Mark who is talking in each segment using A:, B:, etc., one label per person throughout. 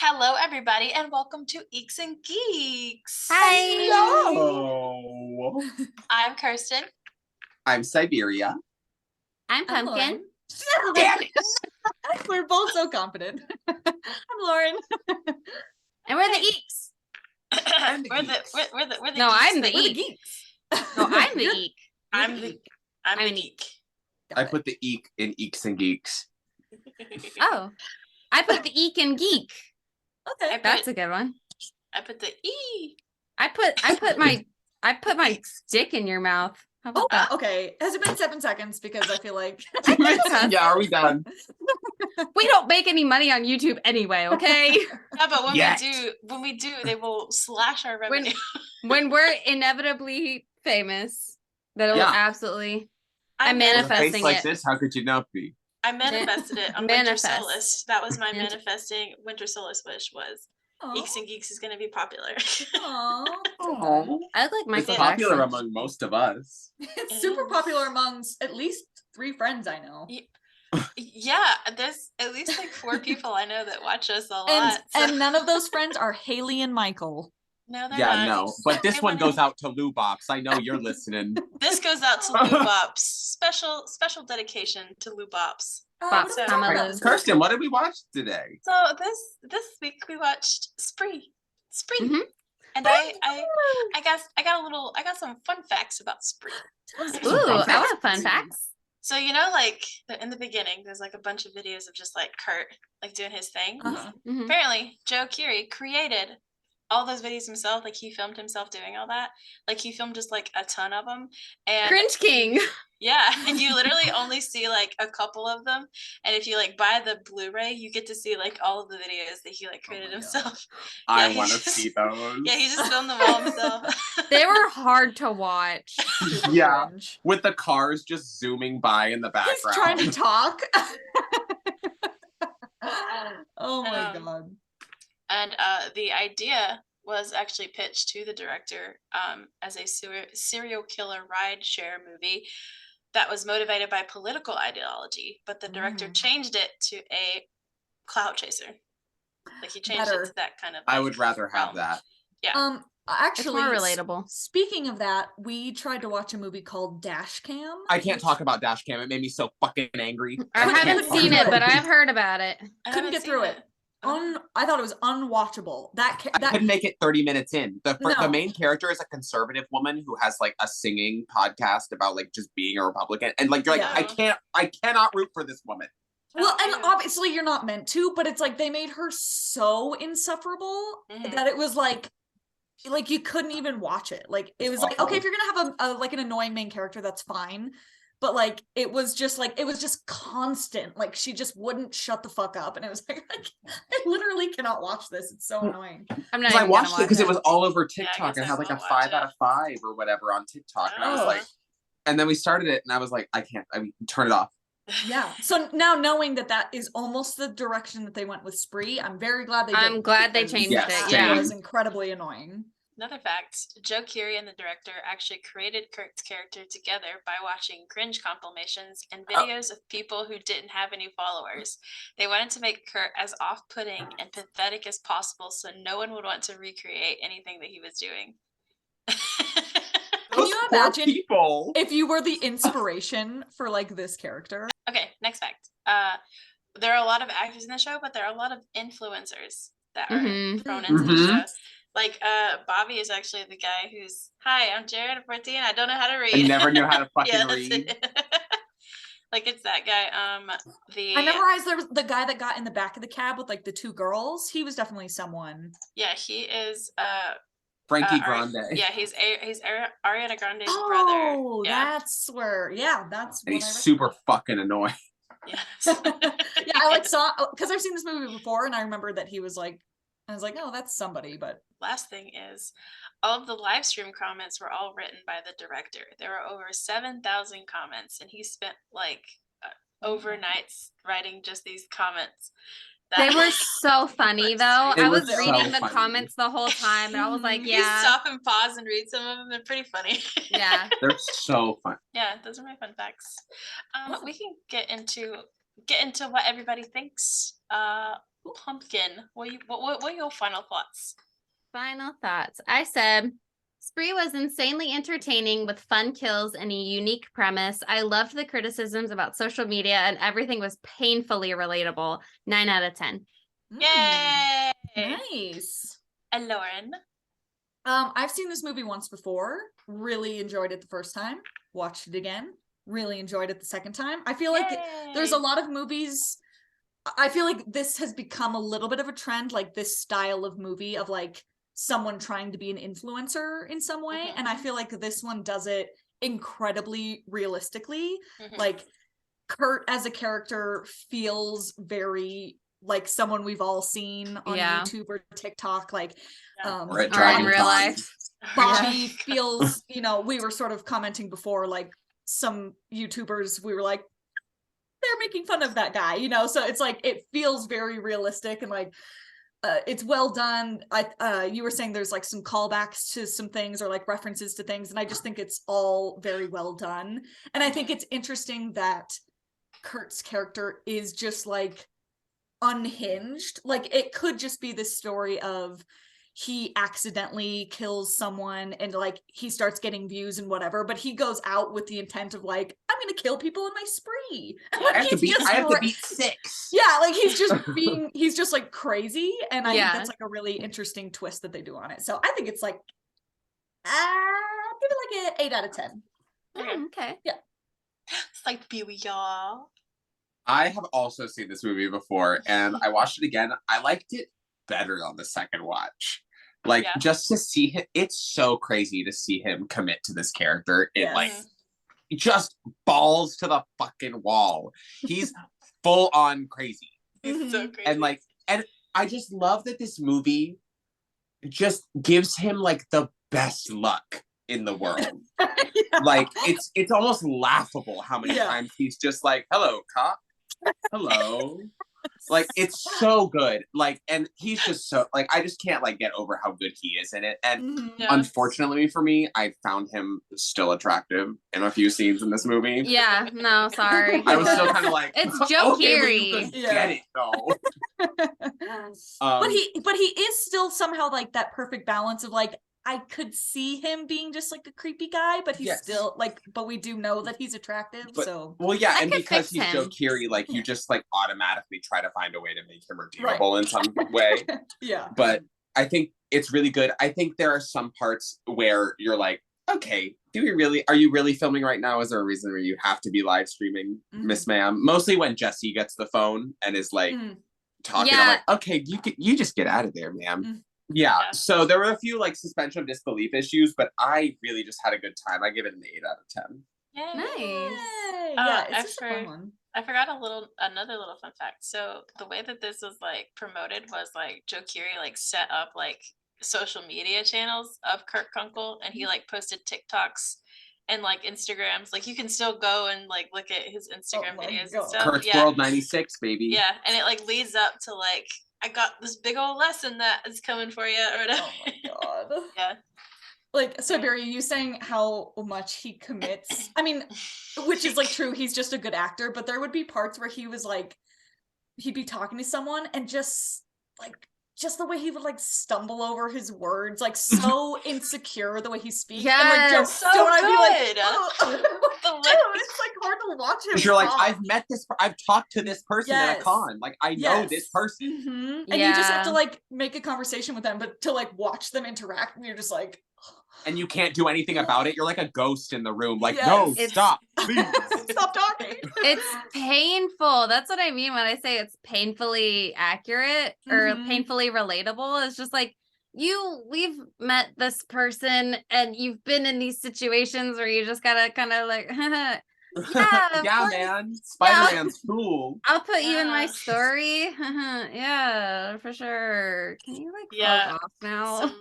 A: Hello, everybody, and welcome to Eeks and Geeks.
B: Hi.
C: Hello.
A: I'm Kerstin.
C: I'm Siberia.
B: I'm Pumpkin.
C: Damn it.
B: We're both so confident. I'm Lauren. And we're the Eeks.
A: We're the
B: No,
A: geeks.
B: I'm the
A: We're
B: Eeks. No, I'm the Eek.
A: I'm the geek.
C: I put the Eek in Eeks and Geeks.
B: Oh, I put the Eek and Geek.
A: Okay,
B: that's a good one.
A: I put the E.
B: I put my stick in your mouth. How about that?
D: Okay. Has it been 7 seconds? Because I feel like
C: Yeah, are we done?
B: We don't make any money on YouTube anyway, okay?
A: Yeah, but when we do, they will slash our revenue.
B: When we're inevitably famous, that'll absolutely. I'm manifesting
C: with a face like this, how could you not be?
A: I manifested it on Winter Solace. That was my manifesting Winter Solace wish was Eeks and Geeks is going to be popular.
D: Aww.
B: I look like Michael
C: It's popular among most of us.
D: It's super popular amongst at least 3 friends I know.
A: Yeah, there's at least like 4 people I know that watch us a lot.
D: And none of those friends are Haley and Michael.
A: No, they're not.
C: No. But this one goes out to Lubops. I know you're listening.
A: This goes out to Lubops. Special dedication to Lubops.
C: Kerstin, what did we watch today?
A: So this week we watched Spree. Mm-hmm. And I got some fun facts about Spree.
B: Ooh, I want fun facts.
A: So like in the beginning, there's like a bunch of videos of just like Kurt like doing his thing.
B: Mm-hmm.
A: Apparently, Joe Keery created all those videos himself. Like he filmed himself doing all that. Like he filmed just like a ton of them. And
B: Cringe King.
A: Yeah, and you literally only see like a couple of them. And if you like buy the Blu-ray, you get to see like all of the videos that he like created himself.
C: I want to see those.
A: Yeah, he just filmed them all himself.
B: They were hard to watch.
C: Yeah, with the cars just zooming by in the background.
D: He's trying to talk. Oh my god.
A: And the idea was actually pitched to the director as a serial killer rideshare movie that was motivated by political ideology, but the director changed it to a clout chaser. Like he changed it to that kind of.
C: I would rather have that.
A: Yeah.
D: Actually,
B: it's more relatable.
D: Speaking of that, we tried to watch a movie called Dashcam.
C: I can't talk about Dashcam. It made me so fucking angry.
B: I haven't seen it, but I've heard about it.
D: Couldn't get through it. I thought it was unwatchable. I
C: couldn't make it 30 minutes in. The main character is a conservative woman who has like a singing podcast about like just being a Republican, and like you're like I cannot root for this woman.
D: Well, and obviously you're not meant to, but it's like they made her so insufferable that it was like you couldn't even watch it. Like it was like, okay, if you're gonna have a like an annoying main character, that's fine. But like it was just constant. Like she just wouldn't shut the fuck up, and it was like I literally cannot watch this. It's so annoying.
B: I'm not.
C: I watched it because it was all over TikTok and had like a 5 out of 5 or whatever on TikTok, and I was like, and then we started it, and I was like, I mean, turn it off.
D: Yeah. So now knowing that is almost the direction that they went with Spree, I'm very glad they did.
B: I'm glad they changed it.
D: Yeah, it was incredibly annoying.
A: Another fact, Joe Keery and the director actually created Kurt's character together by watching cringe compilations and videos of people who didn't have any followers. They wanted to make Kurt as off-putting and pathetic as possible so no one would want to recreate anything that he was doing.
D: Can you imagine if you were the inspiration for like this character?
A: Okay, next fact. There are a lot of actors in the show, but there are a lot of influencers that are thrown into the show. Like, Bobby is actually the guy who's, hi, I'm Jared, 14, I don't know how to read.
C: I never knew how to fucking read.
A: Like, it's that guy.
D: I memorized there was the guy that got in the back of the cab with, like, the 2 girls. He was definitely someone.
A: Yeah, he is,
C: Frankie Grande.
A: Yeah, he's Ariana Grande's brother.
D: Oh, that's where, that's
C: and he's super fucking annoying.
A: Yes.
D: Yeah, I like saw, because I've seen this movie before, and I remember that he was like, I was like, oh, that's somebody, but.
A: Last thing is, all of the live stream comments were all written by the director. There were over 7,000 comments, and he spent like overnights writing just these comments.
B: They were so funny, though. I was reading the comments the whole time, and I was like,
A: You stop and pause and read some of them. They're pretty funny.
B: Yeah.
C: They're so fun.
A: Yeah, those are my fun facts. We can get into what everybody thinks. Pumpkin. What are your final thoughts?
B: Final thoughts. I said Spree was insanely entertaining with fun kills and a unique premise. I loved the criticisms about social media and everything was painfully relatable. 9 out of 10.
A: Yay!
D: Nice.
A: And Lauren?
D: I've seen this movie once before. Really enjoyed it the first time. Watched it again. Really enjoyed it the second time. I feel like there's a lot of movies. I feel like this has become a little bit of a trend, like this style of movie of like someone trying to be an influencer in some way. And I feel like this one does it incredibly realistically. Like Kurt as a character feels very like someone we've all seen on YouTube or TikTok, like
C: or at
B: or in real life.
D: Bobby feels, you know, we were sort of commenting before, like some YouTubers, we were like, they're making fun of that guy, you know, so it's like it feels very realistic and like it's well done. You were saying there's like some callbacks to some things or like references to things, and I just think it's all very well done. And I think it's interesting that Kurt's character is just like unhinged. Like it could just be this story of he accidentally kills someone and like he starts getting views and whatever, but he goes out with the intent of like, I'm gonna kill people in my spree. Like,
C: I have to beat 6.
D: Yeah, like he's just like crazy, and I think that's like a really interesting twist that they do on it. So I think it's like give it like an 8 out of 10.
B: Okay.
D: Yeah.
A: It's like Beauty, y'all.
C: I have also seen this movie before and I watched it again. I liked it better on the second watch. Like just to see him, it's so crazy to see him commit to this character. It like just balls to the fucking wall. He's full on crazy.
A: He's so crazy.
C: And like, and I just love that this movie just gives him like the best luck in the world. Like it's almost laughable how many times he's just like, hello, cop. Hello. Like it's so good. Like, and he's just so like I just can't like get over how good he is in it. And unfortunately for me, I found him still attractive in a few scenes in this movie.
B: Yeah, no, sorry.
C: I was still kind of like,
B: it's Joe Keery.
C: Well, get it though.
D: But he is still somehow like that perfect balance of like I could see him being just like a creepy guy, but he's still like, but we do know that he's attractive.
C: But,
D: so
C: well, yeah, and because he's Joe Keery, like you just like automatically try to find a way to make him redeemable in some way. But I think it's really good. I think there are some parts where you're like, okay, are you really filming right now? Is there a reason where you have to be live streaming, Miss Ma'am? Mostly when Jesse gets the phone and is like talking, I'm like, okay, you just get out of there, ma'am. Yeah, so there were a few like suspension of disbelief issues, but I really just had a good time. I give it an 8 out of 10.
A: Yay.
D: Nice. Yeah, it's just a fun one.
A: I forgot another little fun fact. So the way that this was like promoted was like Joe Keery like set up like social media channels of Kurt Kunkel, and he like posted TikToks and like Instagrams. Like you can still go and like look at his Instagram videos and stuff.
C: Kurt's World 96, baby.
A: Yeah, and it like leads up to like I got this big old lesson that is coming for you or whatever.
D: Oh my god.
A: Yeah.
D: Like, so Barry, you saying how much he commits? I mean, which is like true, he's just a good actor, but there would be parts where he was like, he'd be talking to someone and just the way he would like stumble over his words, like so insecure the way he speaks.
B: Yeah,
D: and, like, just
A: so good.
D: I'd be like, oh. It's like hard to watch him.
C: You're like, I've talked to this person at a con. Like I know this person.
D: And you just have to like make a conversation with them, but to like watch them interact, and you're just like,
C: and you can't do anything about it. You're like a ghost in the room. Like, no, stop, please.
D: Stop talking.
B: It's painful. That's what I mean when I say it's painfully accurate or painfully relatable. It's just like we've met this person and you've been in these situations where you just gotta kind of like
C: yeah, man. Spider-Man's cool.
B: I'll put you in my story. Yeah, for sure. Can you like fuck off now?
A: So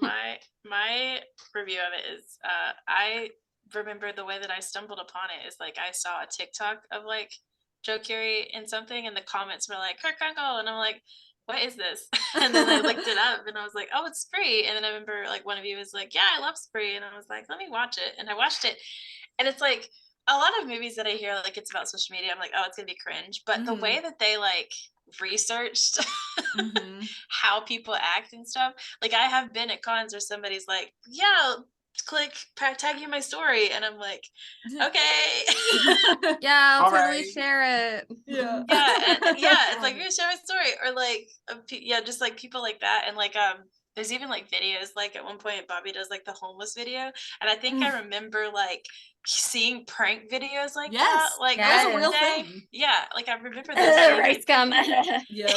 A: my review of it is I remember the way that I stumbled upon it is like I saw a TikTok of like Joe Keery in something and the comments were like Kurt Kunkel, and I'm like, what is this? And then I looked it up and I was like, oh, it's Spree. And then I remember like one of you was like, yeah, I love Spree, and I was like, let me watch it. And I watched it, and it's like a lot of movies that I hear like it's about social media, I'm like, oh, it's gonna be cringe. But the way that they like researched how people act and stuff. Like I have been at cons where somebody's like, yeah, tag you in my story, and I'm like, okay.
B: Yeah, I'll totally share it.
A: Yeah, it's like, you share my story, or like just like people like that. And like there's even like videos, like at one point Bobby does like the homeless video, and I think I remember like seeing prank videos like that, like
D: that was a real thing.
A: Yeah, like I remember this
B: rice gum.
C: Yeah,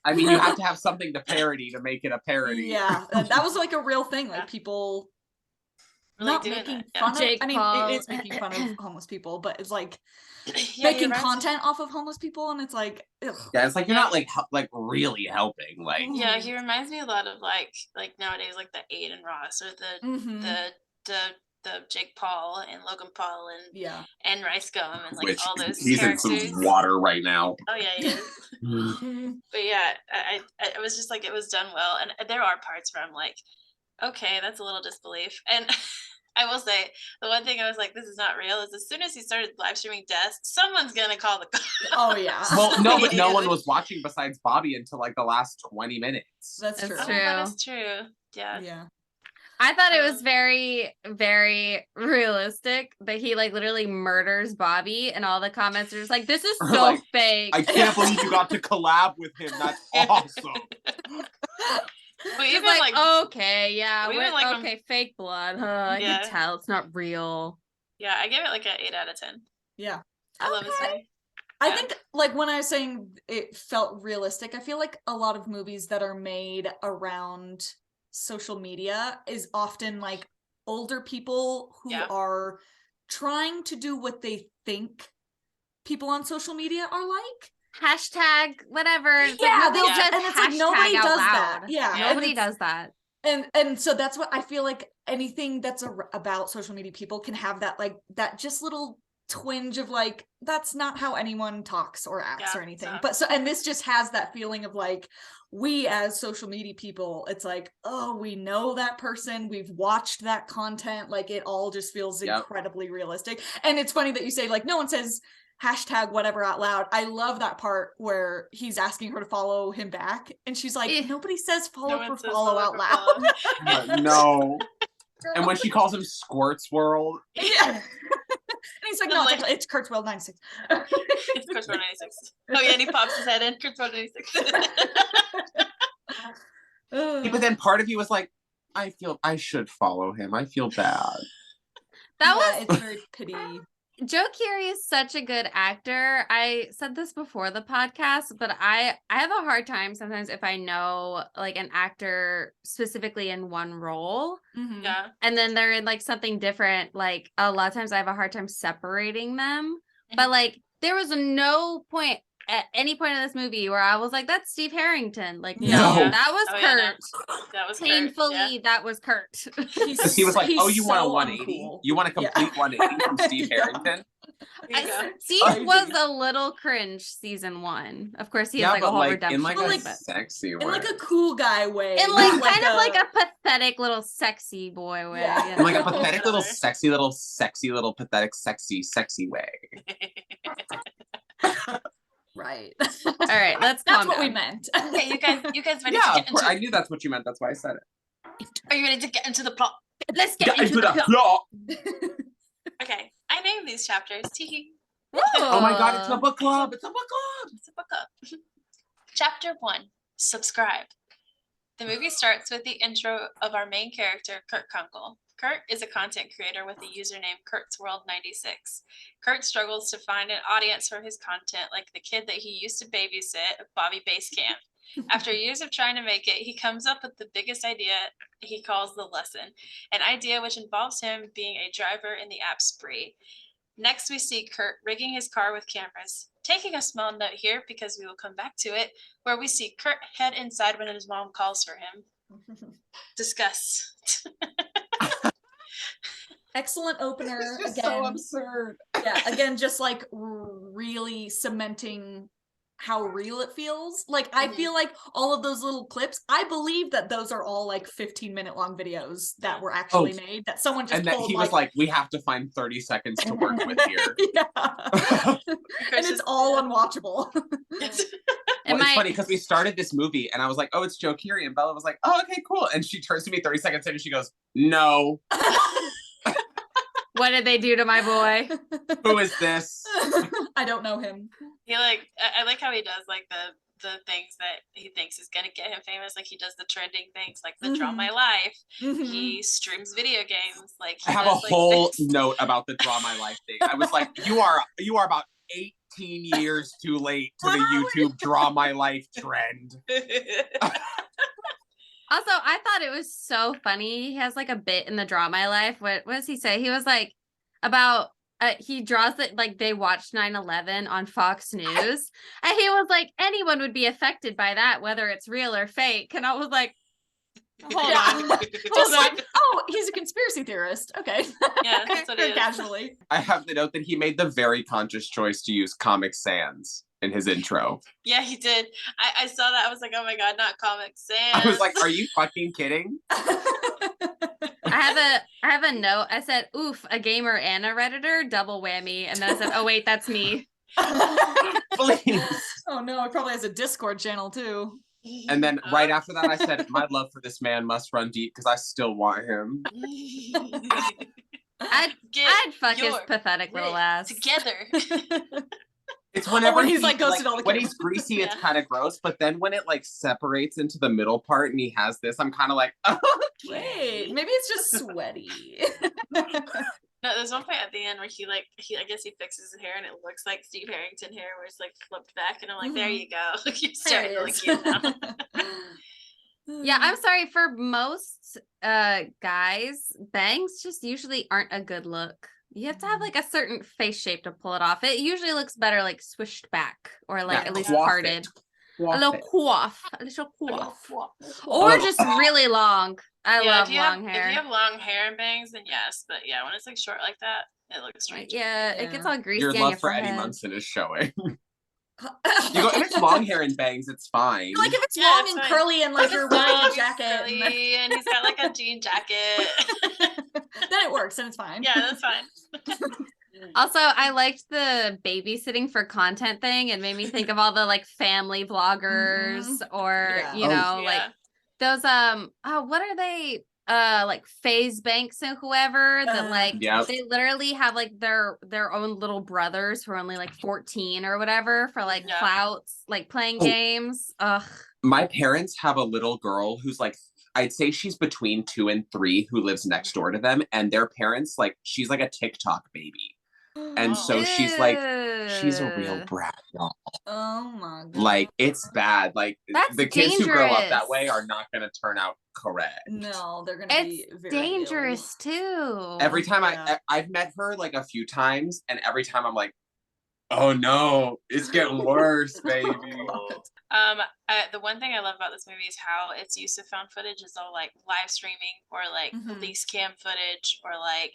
C: I mean, you have to have something to parody to make it a parody.
D: Yeah, that was like a real thing. Like people not making fun of. I mean, it is making fun of homeless people, but it's like making content off of homeless people, and it's like, ugh.
C: Yeah, it's like you're not like really helping. Like,
A: yeah, he reminds me a lot of like nowadays, like the Aiden Ross or the Jake Paul and Logan Paul and Rice Gum and like all those
C: he's
A: characters.
C: in some water right now.
A: Oh yeah, he is. But yeah, I was just like, it was done well, and there are parts where I'm like, okay, that's a little disbelief. And I will say, the one thing I was like, this is not real, is as soon as he started live streaming deaths, someone's gonna call the cops.
D: Oh yeah.
C: Well, no, but no one was watching besides Bobby until like the last 20 minutes.
D: That's true.
A: Oh, that is true. Yeah.
D: Yeah.
B: I thought it was very, very realistic that he like literally murders Bobby, and all the comments are just like, this is so like, fake.
C: I can't believe you got to collab with him. That's awesome.
A: But even
B: like okay, yeah, like, okay, fake blood. I can tell it's not real.
A: Yeah, I give it like an 8 out of 10.
D: Yeah,
A: I love this movie.
D: I think like when I was saying it felt realistic, I feel like a lot of movies that are made around social media is often like older people who are trying to do what they think people on social media are like.
B: Hashtag whatever.
D: Yeah, they'll just, and it's like nobody does that. Yeah,
B: nobody does that.
D: And so that's what I feel like. Anything that's about social media people can have that, like that just little twinge of like, that's not how anyone talks or acts or anything. But so, and this just has that feeling of like, we as social media people, it's like, oh, we know that person, we've watched that content, like it all just feels incredibly realistic. And it's funny that you say like no one says hashtag whatever out loud. I love that part where he's asking her to follow him back, and she's like, nobody says follow out loud.
C: No. And when she calls him Squirt's World,
D: and he's like, no, it's Kurt's World 96.
A: It's Kurt's World 96. Oh yeah, and he pops his head in Kurt's World 96.
C: But then part of you was like, I feel I should follow him. I feel bad.
D: It's very pity.
B: Joe Keery is such a good actor. I said this before the podcast, but I have a hard time sometimes if I know like an actor specifically in one role.
A: Yeah.
B: And then they're in like something different. Like a lot of times I have a hard time separating them. But like there was no point at any point in this movie where I was like, that's Steve Harrington. Like, no, that was Kurt.
A: Yeah, no. That was
B: painfully, that was Kurt.
C: He was like, oh, you want a 180? Uncool. You want a complete 180 from Steve Harrington?
B: Steve was a little cringe season 1. Of course, he has like a whole redemption.
C: In like a sexy way.
D: In like a cool guy way.
B: In like kind of like a pathetic little sexy boy way.
C: Yeah. You know? In like a pathetic little sexy little pathetic sexy way.
D: Right.
B: All right, let's calm down.
D: That's what we meant.
A: Okay, you guys ready to
C: get into it? I knew that's what you meant. That's why I said it.
A: Are you ready to get into the plot?
B: Let's get into the plot.
A: Okay, I named these chapters.
C: Oh my god, it's a book club. It's a book club.
A: It's a book club. Chapter 1, Subscribe. The movie starts with the intro of our main character, Kurt Kunkel. Kurt is a content creator with the username Kurt's World 96. Kurt struggles to find an audience for his content like the kid that he used to babysit at Bobby Base Camp. After years of trying to make it, he comes up with the biggest idea he calls the lesson, an idea which involves him being a driver in the app Spree. Next, we see Kurt rigging his car with cameras. Taking a small note here because we will come back to it, where we see Kurt head inside when his mom calls for him. Discuss.
D: Excellent opener.
C: It's just so absurd.
D: Yeah, again, just like really cementing how real it feels. Like I feel like all of those little clips, I believe that those are all like 15-minute long videos that were actually made, that someone just pulled,
C: he was like, we have to find 30 seconds to work with here.
D: And it's all unwatchable.
C: Well, it's funny because we started this movie and I was like, oh, it's Joe Keery. And Bella was like, oh, okay, cool. And she turns to me 30 seconds in and she goes, no.
B: What did they do to my boy?
C: Who is this?
D: I don't know him.
A: He like, I like how he does like the things that he thinks is gonna get him famous. Like he does the trending things, like the Draw My Life. He streams video games. Like
C: I have a whole note about the Draw My Life thing. I was like, you are about 18 years too late to the YouTube Draw My Life trend.
B: Also, I thought it was so funny. He has like a bit in the Draw My Life. What does he say? He was like about he draws that like they watched 9/11 on Fox News, and he was like, anyone would be affected by that, whether it's real or fake. And I was like, hold on.
D: Like, oh, he's a conspiracy theorist. Okay.
A: Yeah, that's what it is.
D: Casually.
C: I have the note that he made the very conscious choice to use Comic Sans in his intro.
A: Yeah, he did. I saw that. I was like, oh my god, not Comic Sans.
C: I was like, are you fucking kidding?
B: I have a note. I said, oof, a gamer and a Redditor, double whammy. And then I said, oh wait, that's me.
C: Please.
D: Oh no, it probably has a Discord channel too.
C: And then right after that, I said, my love for this man must run deep because I still want him.
B: I'd fuck his pathetic little ass.
A: Together.
C: It's whenever
D: he's like ghosted all the
C: when he's greasy, it's kind of gross. But then when it like separates into the middle part and he has this, I'm kind of like, oh,
D: wait, maybe it's just sweaty.
A: No, there's one point at the end where he I guess he fixes his hair and it looks like Steve Harrington hair where it's like flipped back and I'm like, there you go. You're starting to look cute now.
B: Yeah, I'm sorry. For most guys, bangs just usually aren't a good look. You have to have like a certain face shape to pull it off. It usually looks better like swished back or like at least parted. A little coif. Or just really long. I love long hair.
A: If you have long hair and bangs, then yes. But yeah, when it's like short like that, it looks strange.
B: Yeah, it gets all greasy.
C: Your
B: on
C: love
B: your
C: for
B: forehead.
C: Eddie Munson is showing. You go, if it's long hair and bangs, it's fine.
D: Like if it's long and curly and like you're wearing a jacket.
A: And he's got like a jean jacket.
D: Then it works and it's fine.
A: Yeah, that's fine.
B: Also, I liked the babysitting for content thing. It made me think of all the like family vloggers or you know, like those what are they? Like FaZe Banks and whoever that like they literally have like their own little brothers who are only like 14 or whatever for like clouts, like playing games. Ugh.
C: My parents have a little girl who's like, I'd say she's between 2 and 3 who lives next door to them, and their parents like she's like a TikTok baby. And so she's a real brat, y'all.
D: Oh my god.
C: Like it's bad. Like the kids who grow up that way are not going to turn out correct.
D: No, they're going to be very
B: dangerous too.
C: Every time I've met her like a few times, and every time I'm like, oh no, it's getting worse, baby.
A: The one thing I love about this movie is how its use of found footage is all like live streaming or like police cam footage or like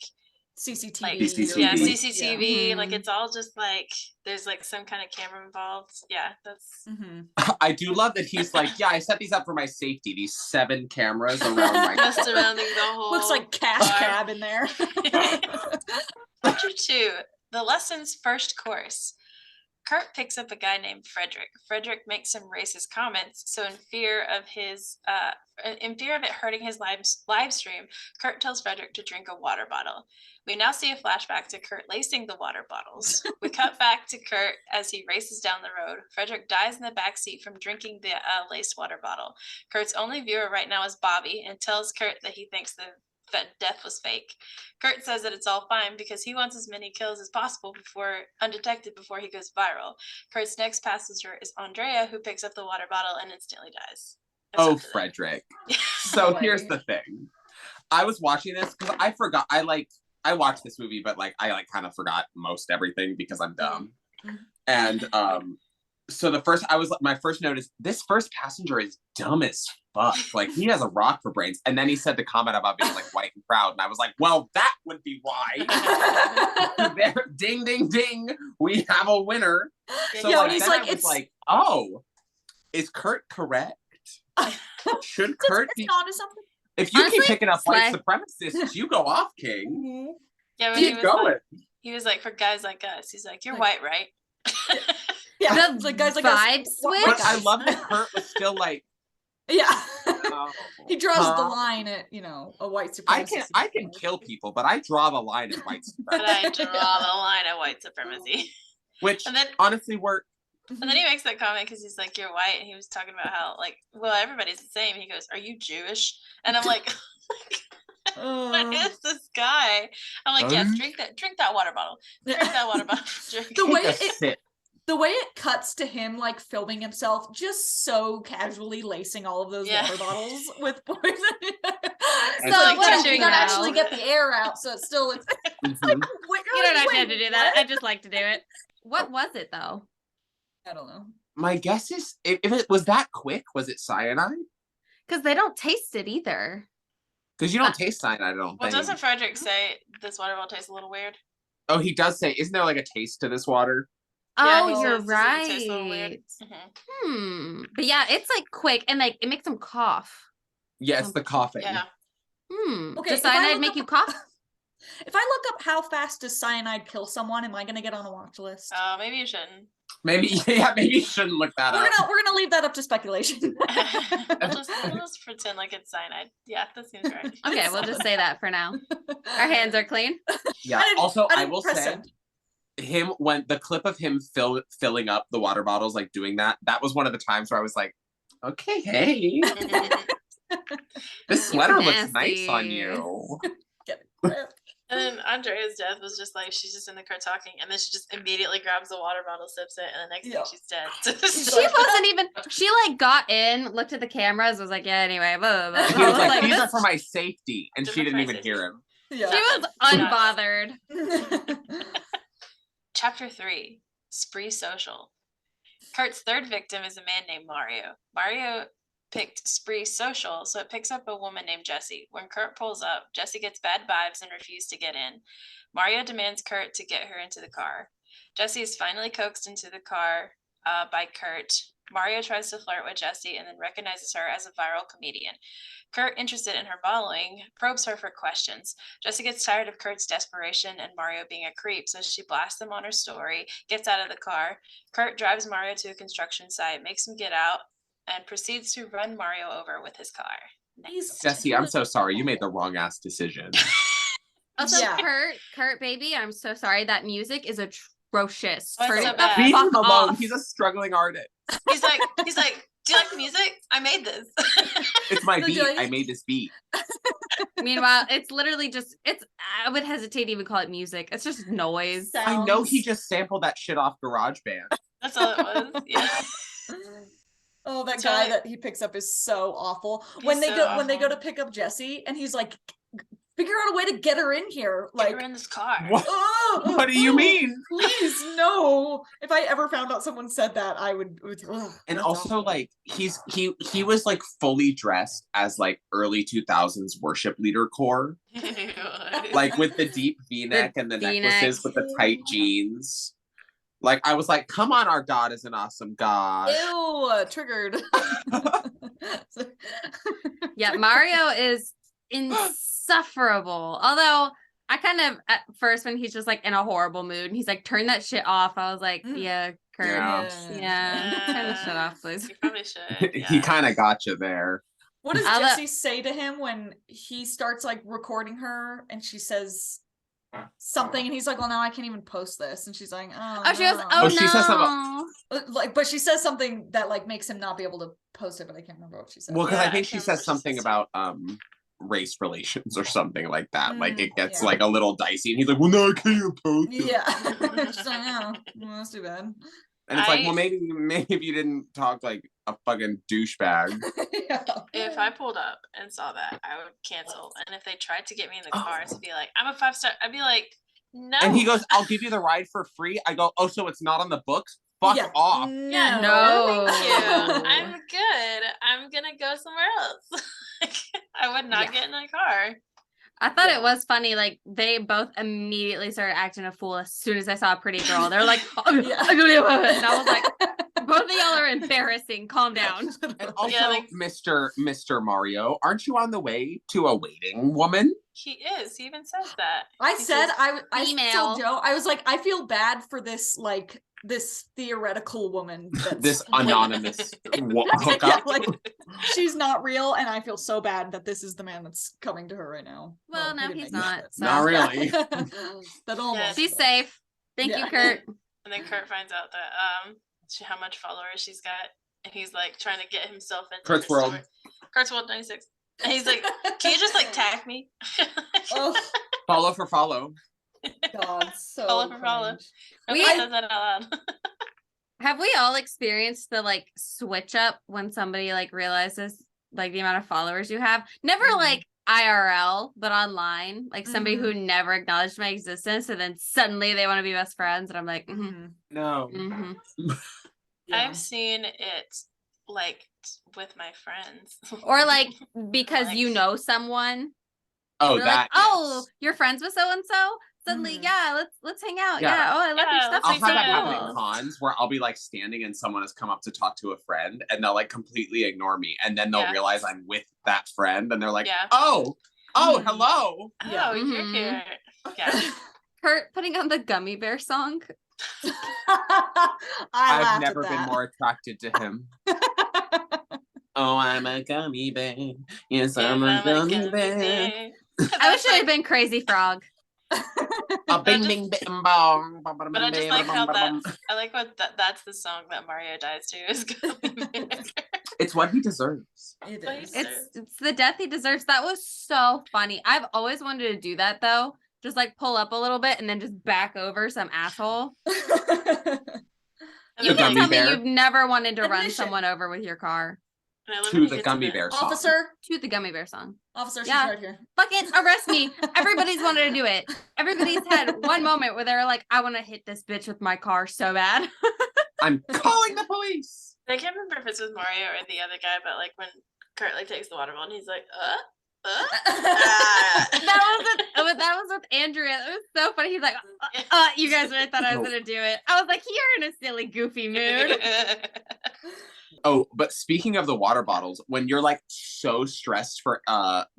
D: CCTV.
A: Like, CCTV. Like it's all just like there's like some kind of camera involved. Yeah, that's.
C: I do love that he's like, yeah, I set these up for my safety. These 7 cameras around my
A: just surrounding the whole.
D: Looks like cash cab in there.
A: Chapter 2: The lesson's first course. Kurt picks up a guy named Frederick. Frederick makes some racist comments, so in fear of it hurting his live stream, Kurt tells Frederick to drink a water bottle. We now see a flashback to Kurt lacing the water bottles. We cut back to Kurt as he races down the road. Frederick dies in the backseat from drinking the laced water bottle. Kurt's only viewer right now is Bobby and tells Kurt that he thinks that death was fake. Kurt says that it's all fine because he wants as many kills as possible undetected before he goes viral. Kurt's next passenger is Andrea, who picks up the water bottle and instantly dies.
C: Oh, Frederick. So here's the thing. I was watching this because I forgot. I watched this movie, but like I kind of forgot most everything because I'm dumb. And so my first note is this first passenger is dumb as fuck. Like he has a rock for brains. And then he said the comment about being like white and proud. And I was like, well, that would be why. Ding, ding, ding. We have a winner. So he's like, I was like, oh, is Kurt correct? Should Kurt be onto something? If you keep picking up white supremacists, you go off, King.
A: Yeah, but he was like, for guys like us, he's like, you're white, right?
D: Yeah,
B: the
D: guy's like
B: vibe switch.
C: But I love that Kurt was still like,
D: yeah.
C: oh,
D: He draws the line at, a white supremacist.
C: I can kill people, but I draw the line at white supremacy.
A: But I draw the line at white supremacy.
C: Which honestly worked.
A: And then he makes that comment because he's like, "You're white," and he was talking about how well, everybody's the same. He goes, "Are you Jewish?" And I'm like, what is this guy? I'm like, yes, drink that water bottle. Drink that water bottle. Drink.
D: The way it cuts to him filming himself, just so casually lacing all of those water bottles with poison. So you gotta actually get the air out, so it's still.
B: You don't have to do that. I just like to do it. What was it though?
D: I don't know.
C: My guess is if it was that quick, was it cyanide?
B: Because they don't taste it either.
C: Because you don't taste cyanide, I don't think.
A: Doesn't Frederick say this water bottle tastes a little weird?
C: Oh, he does say, isn't there a taste to this water?
B: Oh, yeah, you're right. But yeah, it's quick and it makes him cough.
C: Yeah, it's the coughing.
A: Yeah.
D: Okay,
B: does cyanide make you cough?
D: If I look up how fast does cyanide kill someone, am I going to get on a watch list?
A: Maybe you shouldn't.
C: Maybe you shouldn't look that up.
D: We're gonna leave that up to speculation.
A: we'll just pretend like it's cyanide. Yeah, that seems right.
B: Okay, we'll just say that for now. Our hands are clean.
C: Yeah. I will say, when the clip of him filling up the water bottles, doing that was one of the times where I was like, okay, hey, this sweater looks nice on you.
A: And then Andrea's death was just she's just in the car talking, and then she just immediately grabs the water bottle, sips it, and the next thing she's dead.
B: She wasn't even. She got in, looked at the cameras, was like, yeah, anyway, blah, blah, blah.
C: He was like, these are for my safety, and she didn't even hear him.
B: Yeah. She was unbothered.
A: Chapter 3: Spree Social. Kurt's third victim is a man named Mario. Mario picked Spree Social, so it picks up a woman named Jessie. When Kurt pulls up, Jessie gets bad vibes and refuses to get in. Mario demands Kurt to get her into the car. Jessie is finally coaxed into the car by Kurt. Mario tries to flirt with Jessie and then recognizes her as a viral comedian. Kurt, interested in her following, probes her for questions. Jessie gets tired of Kurt's desperation and Mario being a creep, so she blasts him on her story, gets out of the car. Kurt drives Mario to a construction site, makes him get out, and proceeds to run Mario over with his car. Nice.
C: Jessie, I'm so sorry. You made the wrong ass decision.
B: Also, Kurt, baby, I'm so sorry. That music is atrocious.
A: Turn it
B: the
C: Leave
B: fuck
C: him alone.
B: off.
C: He's a struggling artist.
A: He's like, do you like the music? I made this.
C: It's my beat. I made this beat.
B: Meanwhile, it's literally just, I would hesitate to even call it music. It's just noise.
C: I know he just sampled that shit off GarageBand.
A: That's all it was. Yeah.
D: Oh, that guy that he picks up is so awful. When they go to pick up Jessie, and he's like, figure out a way to get her in here. Get
A: her in this car.
C: What do you mean?
D: Please, no. If I ever found out someone said that, I would.
C: And also, awful. he was fully dressed as early 2000s worship leader core, with the deep V-neck and the necklaces with the tight jeans. I was like, come on, our God is an awesome God.
D: Ew, triggered.
B: Yeah, Mario is insufferable. Although, I kind of, at first, when he's just in a horrible mood, and he's like, turn that shit off, I was like, yeah, Kurt. Yeah. Turn the shit off, please.
A: You probably should. Yeah.
C: He kind of got you there.
D: What does Jessie say to him when he starts recording her and she says something, and he's like, well, now I can't even post this, and she's like,
B: she goes, no.
C: She says something
D: but she says something that makes him not be able to post it, but I can't remember what she said.
C: Well, because I think she says something about race relations or something like that. It gets a little dicey, and he's like, well, no, I can't even post it.
D: Yeah. She's like, oh, well, that's too bad.
C: And it's well, maybe if you didn't talk like a fucking douchebag.
D: Yeah.
A: If I pulled up and saw that, I would cancel. And if they tried to get me in the car to be like, I'm a 5-star, I'd be like, no.
C: And he goes, I'll give you the ride for free. I go, oh, so it's not on the books? Fuck off.
A: Yeah,
B: no.
A: Thank you. I'm good. I'm gonna go somewhere else. I would not get in a car.
B: I thought it was funny. They both immediately started acting a fool as soon as I saw a pretty girl. They're like, and I was like, both of y'all are embarrassing. Calm down.
C: And also, Mr. Mario, aren't you on the way to a waiting woman?
A: He is. He even says that.
D: I
B: female.
D: told Joe, I was like, I feel bad for this, like, this theoretical woman that's
C: this anonymous hookup.
D: yeah, like, she's not real, and I feel so bad that this is the man that's coming to her right now.
B: Well, no, he's not. So.
C: Not really.
D: That almost.
B: She's safe. Thank you, Kurt.
A: And then Kurt finds out that how much followers she's got, and he's like trying to get himself into
C: Kurt's World.
A: Kurt's World 96. And he's like, "Can you just like tag me?"
D: Oh.
C: Follow for follow.
D: God, so
A: Follow for follow.
B: We
A: says that out loud.
B: Have we all experienced the like switch up when somebody like realizes like the amount of followers you have? Never like IRL, but online, like somebody who never acknowledged my existence, and then suddenly they want to be best friends, and I'm like,
C: no.
D: Yeah.
A: I've seen it like with my friends,
B: or like because you know someone.
C: Oh,
B: they're
C: that.
B: like, oh, you're friends with so and so. Suddenly, yeah, let's hang out. Yeah. Oh, I love your stuff.
C: I'll
B: So
C: have that happen
B: cool.
C: at cons where I'll be like standing and someone has come up to talk to a friend and they'll like completely ignore me, and then they'll realize I'm with that friend and they're like, oh, hello.
A: Oh, you're here. Yeah.
B: Kurt putting on the Gummy Bear song.
C: I've never been more attracted to him. Oh, I'm a gummy bear. Yes, I'm a gummy bear.
B: I wish it had been Crazy Frog.
C: Bing, bing, bing, bong.
A: But I just like how I like what that's the song that Mario dies to is Gummy Bear.
C: It's what he deserves.
D: It is.
B: It's the death he deserves. That was so funny. I've always wanted to do that though. Just like pull up a little bit and then just back over some asshole. You can't tell me you've never wanted to run someone over with your car.
C: To the Gummy Bear song.
D: Officer.
B: To the Gummy Bear song.
D: Officer, she's right here.
B: Fucking arrest me. Everybody's wanted to do it. Everybody's had one moment where they're like, I want to hit this bitch with my car so bad.
C: I'm calling the police.
A: I can't remember if it's with Mario or the other guy, but like when Kurt like takes the water bottle and he's like,
B: that was with Andrea. It was so funny. He's like, you guys really thought I was gonna do it. I was like, you're in a silly, goofy mood.
C: Oh, but speaking of the water bottles, when you're like so stressed for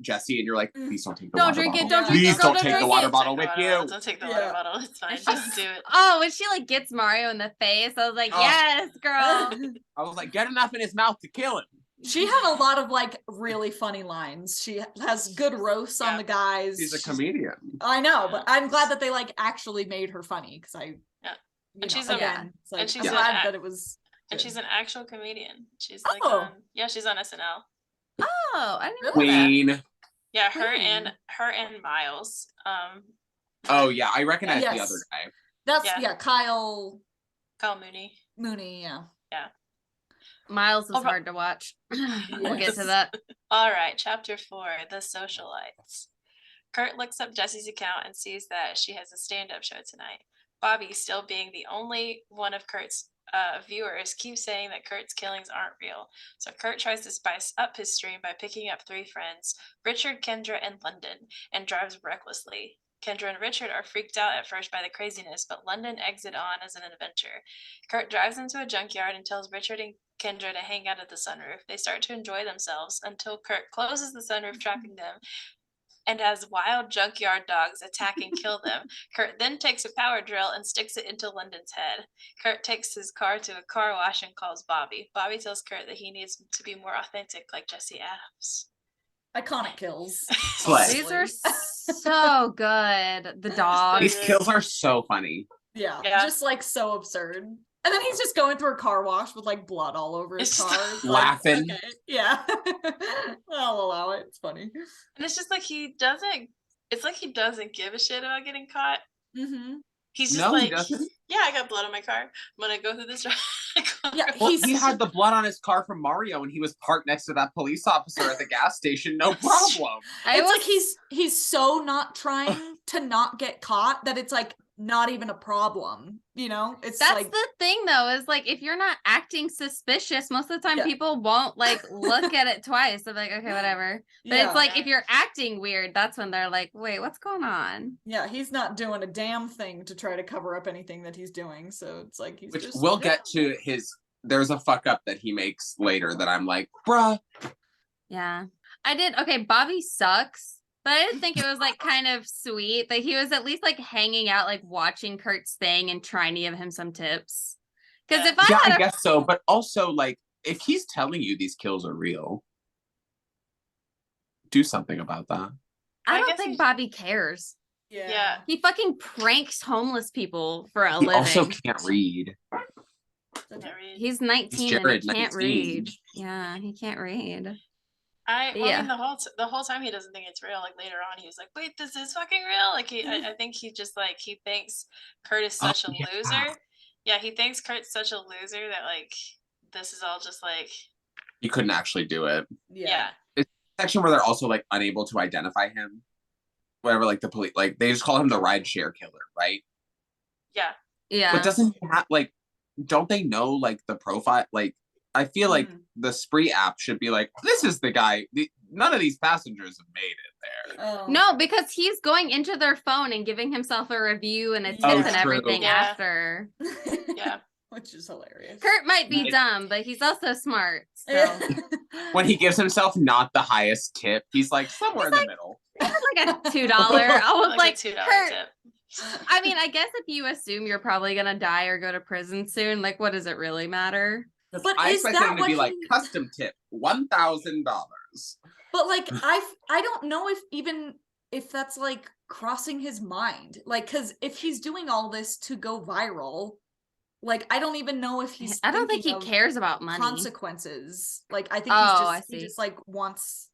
C: Jesse and you're like, please don't take the water bottle. Please don't take the water bottle with you.
A: Don't take the water bottle. It's fine. Just do it.
B: Oh, when she like gets Mario in the face, I was like, yes, girl.
C: I was like, get enough in his mouth to kill him.
D: She had a lot of like really funny lines. She has good roasts on the guys.
C: She's a comedian.
D: I know, but I'm glad that they like actually made her funny because
A: and she's
D: glad that it was.
A: And she's an actual comedian. She's like she's on SNL.
B: Oh, I didn't know
C: Queen.
B: that.
A: Yeah, her and Miles.
C: Oh yeah, I recognize the other guy.
D: That's Kyle
A: Mooney.
D: Yeah.
B: Miles is hard to watch. We'll get to that.
A: All right, chapter 4, The Socialites. Kurt looks up Jessie's account and sees that she has a stand-up show tonight. Bobby, still being the only one of Kurt's viewers, keeps saying that Kurt's killings aren't real. So Kurt tries to spice up his stream by picking up 3 friends, Richard, Kendra, and London, and drives recklessly. Kendra and Richard are freaked out at first by the craziness, but London eggs it on as an adventure. Kurt drives into a junkyard and tells Richard and Kendra to hang out at the sunroof. They start to enjoy themselves until Kurt closes the sunroof, trapping them. And as wild junkyard dogs attack and kill them, Kurt then takes a power drill and sticks it into London's head. Kurt takes his car to a car wash and calls Bobby. Bobby tells Kurt that he needs to be more authentic like Jesse Adams.
D: Iconic kills.
B: These are so good. The dog.
C: These kills are so funny.
D: Yeah, just like so absurd. And then he's just going through a car wash with like blood all over his car.
C: Laughing.
D: Like, okay. Yeah. I'll allow it. It's funny.
A: And it's just like he doesn't give a shit about getting caught.
D: Mm-hmm.
A: He's just
C: he doesn't.
A: Yeah, I got blood on my car. I'm gonna go through this.
C: He had the blood on his car from Mario and he was parked next to that police officer at the gas station. No problem.
D: It's like he's so not trying to not get caught that it's like not even a problem, you know? It's
B: that's
D: like
B: the thing though, is like if you're not acting suspicious, most of the time people won't like look at it twice. They're like, okay, whatever. But it's like if you're acting weird, that's when they're like, wait, what's going on?
D: Yeah, he's not doing a damn thing to try to cover up anything that he's doing. So it's like
C: Which we'll get to there's a fuck up that he makes later that I'm like, bruh.
B: Yeah. I did. Okay, Bobby sucks. But I did think it was like kind of sweet that he was at least like hanging out, like watching Kurt's thing and trying to give him some tips. Because if
C: I guess so. But also, like, if he's telling you these kills are real, do something about that.
B: I don't think Bobby cares.
A: Yeah.
B: He fucking pranks homeless people for a
C: He
B: living.
C: also can't read.
B: He's 19 and he can't read. Yeah, he can't read.
A: I mean, the whole time he doesn't think it's real. Like later on, he was like, "Wait, this is fucking real." Like I think he just like he thinks Kurt is such a loser. Yeah, he thinks Kurt's such a loser that like this is all just like
C: he couldn't actually do it.
A: Yeah.
C: It's a section where they're also like unable to identify him. Whatever, like the police, like they just call him the rideshare killer, right?
A: Yeah.
B: Yeah.
C: But doesn't he have like? Don't they know like the profile? Like I feel like the Spree app should be like, this is the guy. None of these passengers have made it there.
B: Oh. No, because he's going into their phone and giving himself a review and a tip and everything after.
A: Yeah.
D: Which is hilarious.
B: Kurt might be dumb, but he's also smart. So
C: when he gives himself not the highest tip, he's like somewhere in the middle.
B: Like a $2. I was like
A: $2
B: Kurt.
A: tip.
B: I mean, I guess if you assume you're probably gonna die or go to prison soon, like, what does it really matter?
D: But
C: I expected him to be like custom tip $1,000.
D: But like I don't know if that's like crossing his mind, like because if he's doing all this to go viral, like I don't even know if he's.
B: I don't think he cares about money
D: consequences. Like I think he just like wants.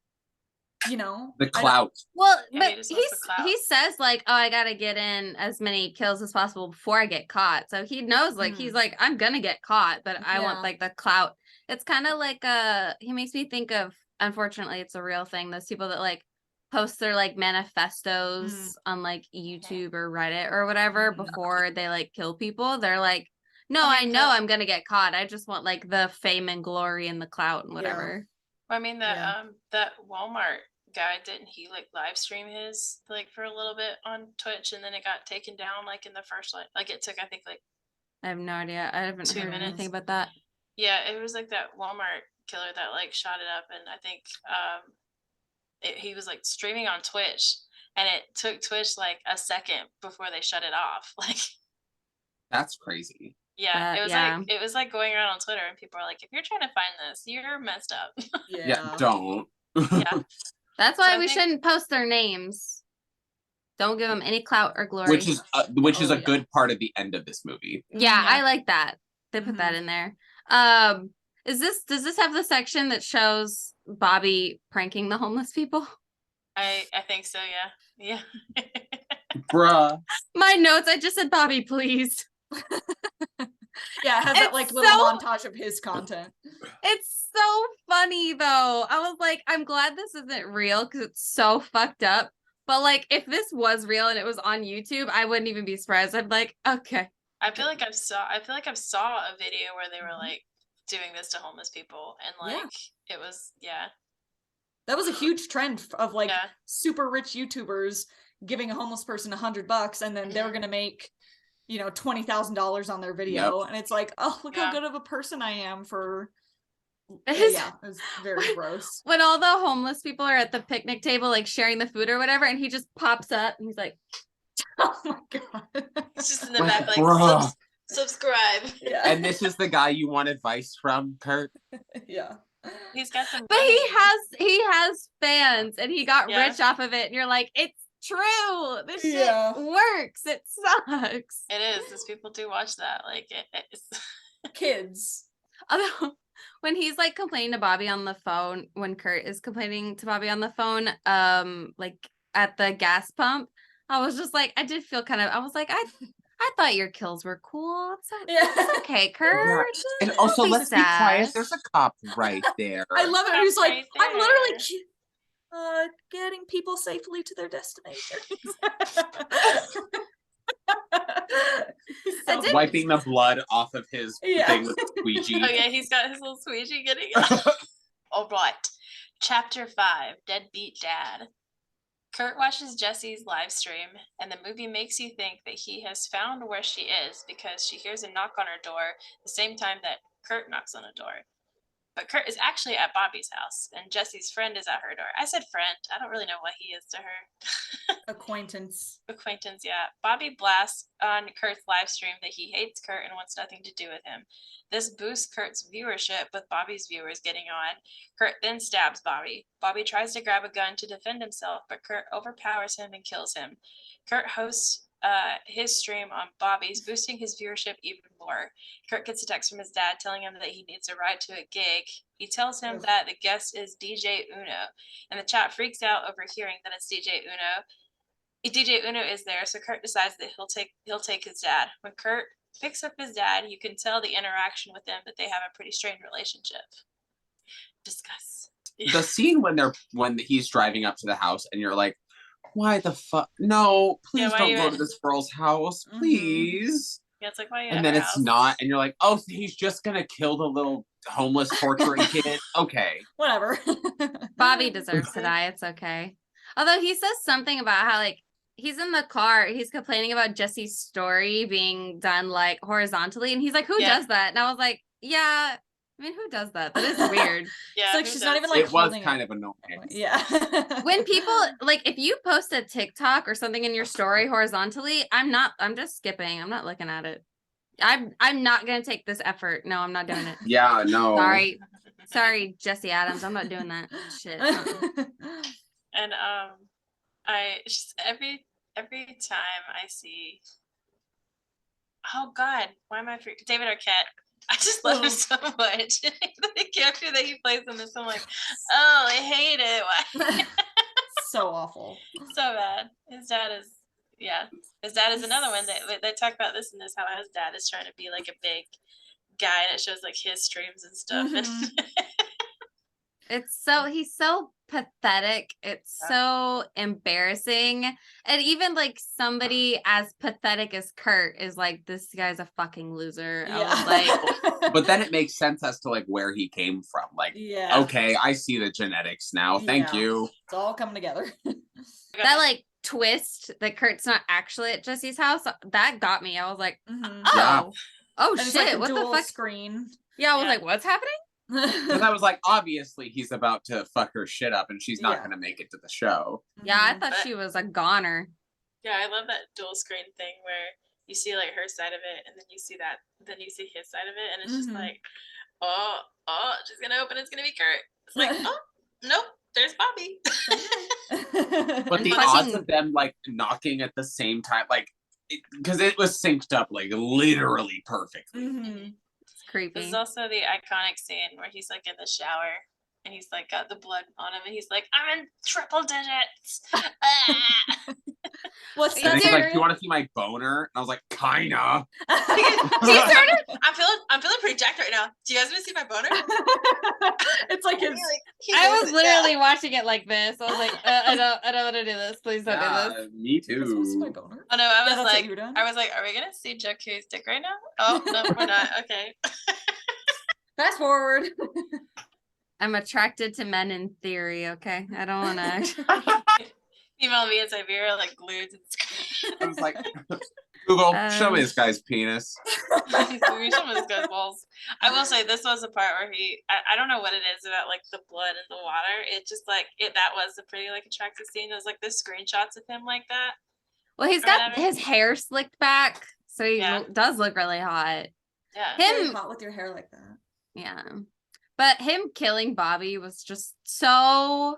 C: The clout.
B: Well, but he says like, oh, I gotta get in as many kills as possible before I get caught. So he knows like he's like, I'm gonna get caught, but I want like the clout. It's kind of like he makes me think of, unfortunately it's a real thing, those people that like post their like manifestos on like YouTube or Reddit or whatever before they like kill people. They're like, no, I know I'm gonna get caught. I just want like the fame and glory and the clout and whatever.
A: I mean that Walmart guy, didn't he like live stream his like for a little bit on Twitch and then it got taken down like in the first like it took I think like
B: I have no idea. I haven't heard anything about that.
A: Yeah, it was like that Walmart killer that like shot it up, and I think he was like streaming on Twitch and it took Twitch like a second before they shut it off. Like
C: that's crazy.
A: Yeah, it was like going around on Twitter and people are like, if you're trying to find this, you're messed up.
C: Yeah, don't.
B: Yeah. That's why we shouldn't post their names. Don't give them any clout or glory.
C: Which is a good part of the end of this movie.
B: Yeah, I like that. They put that in there. Does this have the section that shows Bobby pranking the homeless people?
A: I think so, yeah. Yeah.
C: Bruh.
B: My notes, I just said Bobby, please.
D: Yeah, it has that like little montage of his content.
B: It's so funny though. I was like, I'm glad this isn't real because it's so fucked up. But like, if this was real and it was on YouTube, I wouldn't even be surprised. I'm like, okay.
A: I feel like I saw a video where they were like doing this to homeless people, and like it was
D: that was a huge trend of like super rich YouTubers giving a homeless person $100 and then they're gonna make $20,000 on their video, and it's like, oh, look how good of a person I am for. It's very gross.
B: When all the homeless people are at the picnic table, like sharing the food or whatever, and he just pops up and he's like,
D: oh my god,
A: it's just in the back like subscribe.
C: Yeah. And this is the guy you want advice from, Kurt?
D: Yeah.
A: He's got some.
B: But he has fans, and he got rich off of it, and you're like, it's true. This shit works. It sucks.
A: It is. Because people do watch that. Like it's
D: kids.
B: Although when he's like complaining to Bobby on the phone, when Kurt is complaining to Bobby on the phone, like at the gas pump, I was just like, I did feel I was like, I thought your kills were cool. It's okay, Kurt.
C: Yeah. And also, let's be quiet. There's a cop right there.
D: I love it. He's like, I'm literally getting people safely to their destination.
C: Wiping the blood off of his thing with squeegee.
A: Oh yeah, he's got his little squeegee getting it. All right. Chapter 5, Deadbeat Dad. Kurt watches Jesse's live stream, and the movie makes you think that he has found where she is because she hears a knock on her door the same time that Kurt knocks on a door. But Kurt is actually at Bobby's house, and Jesse's friend is at her door. I said friend. I don't really know what he is to her.
D: Acquaintance.
A: Acquaintance, yeah. Bobby blasts on Kurt's live stream that he hates Kurt and wants nothing to do with him. This boosts Kurt's viewership, with Bobby's viewers getting on. Kurt then stabs Bobby. Bobby tries to grab a gun to defend himself, but Kurt overpowers him and kills him. Kurt hosts his stream on Bobby's, boosting his viewership even more. Kurt gets a text from his dad telling him that he needs a ride to a gig. He tells him that the guest is DJ Uno, and the chat freaks out over hearing that it's DJ Uno. DJ Uno is there, so Kurt decides that he'll take his dad. When Kurt picks up his dad, you can tell the interaction with them that they have a pretty strained relationship. Discuss.
C: The scene when he's driving up to the house and you're like, why the fuck? No, please don't go to this girl's house, please.
A: Yeah, it's like, why are you
C: and then it's not, and you're like, oh, so he's just gonna kill the little homeless torturing kid. Okay,
D: whatever.
B: Bobby deserves to die. It's okay. Although he says something about how, like, he's in the car, he's complaining about Jesse's story being done like horizontally, and he's like, who does that? And I was like, yeah, I mean, who does that? That is weird.
A: Yeah,
D: it's like she's not even like,
C: it was kind of annoying.
D: Yeah.
B: When people, like, if you post a TikTok or something in your story horizontally, I'm just skipping. I'm not looking at it. I'm not gonna take this effort. No, I'm not doing it.
C: Yeah, no.
B: Sorry, Jesse Adams. I'm not doing that shit.
A: And I just every time I see, oh God, why am I freaking David Arquette? I just love him so much. The character that he plays in this, I'm like, oh, I hate it. Why?
D: So awful.
A: So bad. His dad is another one that they talk about this and this, how his dad is trying to be like a big guy, and it shows like his streams and stuff.
B: He's so pathetic. It's so embarrassing. And even like somebody as pathetic as Kurt is like, this guy's a fucking loser.
D: Yeah.
B: I was like,
C: but then it makes sense as to like where he came from. Like, okay, I see the genetics now. Thank you.
D: It's all coming together.
B: That like twist that Kurt's not actually at Jesse's house, that got me. I was like, oh
D: and
B: shit,
D: like
B: what the fuck?
D: Screen.
B: Yeah, I was like, what's happening?
C: Because I was like, obviously he's about to fuck her shit up and she's not going to make it to the show.
B: Yeah, I thought she was a goner.
A: Yeah, I love that dual screen thing where you see like her side of it and then you see his side of it, and it's just like, oh, she's gonna open, it's gonna be Kurt. It's like, oh, nope, there's Bobby.
C: But the odds of them like knocking at the same time, like, because it was synced up like literally perfectly.
B: Creepy.
A: This is also the iconic scene where he's like in the shower and he's like got the blood on him and he's like, I'm in triple digits.
D: What's
C: that? He's like, do you want to see my boner? And I was like, kinda.
A: I'm feeling pretty jacked right now. Do you guys want to see my boner?
D: It's like his.
B: I was literally watching it like this. I was like, I don't want to do this. Please don't do this.
C: Me too.
D: My boner?
A: Oh no, I was like, are we gonna see Joku's dick right now? Oh no, we're not. Okay.
D: Fast forward.
B: I'm attracted to men in theory, okay? I don't want to.
A: Female me in Siberia, like glued to the screen.
C: I was like, Google, show me this guy's penis.
A: Show me this guy's balls. I will say this was a part where I don't know what it is about like the blood and the water. It just like that was a pretty like attractive scene. There's like the screenshots of him like that.
B: Well, he's got his hair slicked back, so he does look really hot.
A: Yeah,
D: him hot with your hair like that.
B: Yeah, but him killing Bobby was just so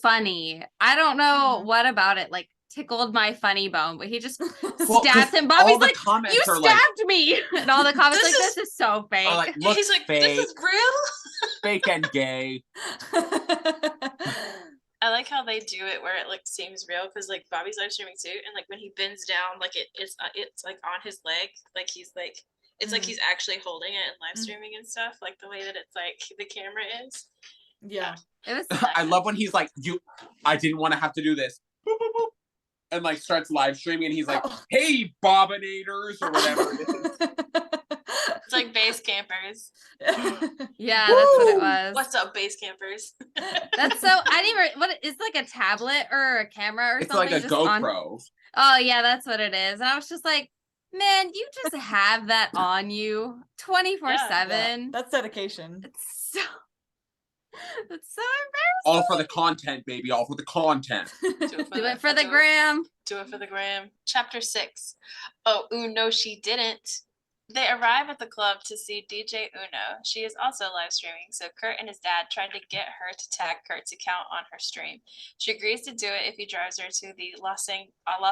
B: funny. I don't know what about it like tickled my funny bone, but he just stabs him. Bobby's like, you stabbed me, and all the comments like, this is so fake.
C: Like,
A: he's like,
C: fake,
A: this is real.
C: Fake and gay.
A: I like how they do it where it like seems real, because like Bobby's live streaming too, and like when he bends down, like it's like on his leg, like he's like it's like he's actually holding it and live streaming and stuff, like the way that it's like the camera is.
D: Yeah.
B: It was.
C: I love when he's like, I didn't want to have to do this. Boop, boop, boop. And like starts live streaming and he's like, hey, Bobinators, or whatever it is.
A: It's like base campers.
B: Yeah, that's what it was.
A: What's up, base campers?
B: That's so, I didn't even, what, it's like a tablet or a camera or
C: it's
B: something.
C: It's like a GoPro.
B: Oh yeah, that's what it is. And I was just like, man, you just have that on you 24/7.
D: That's dedication.
B: It's so embarrassing.
C: All for the content, baby. All for the content.
B: Do it for the gram.
A: Do it for the gram. Chapter 6. Oh, no, she didn't. They arrive at the club to see DJ Uno. She is also live streaming, so Kurt and his dad tried to get her to tag Kurt's account on her stream. She agrees to do it if he drives her to the Los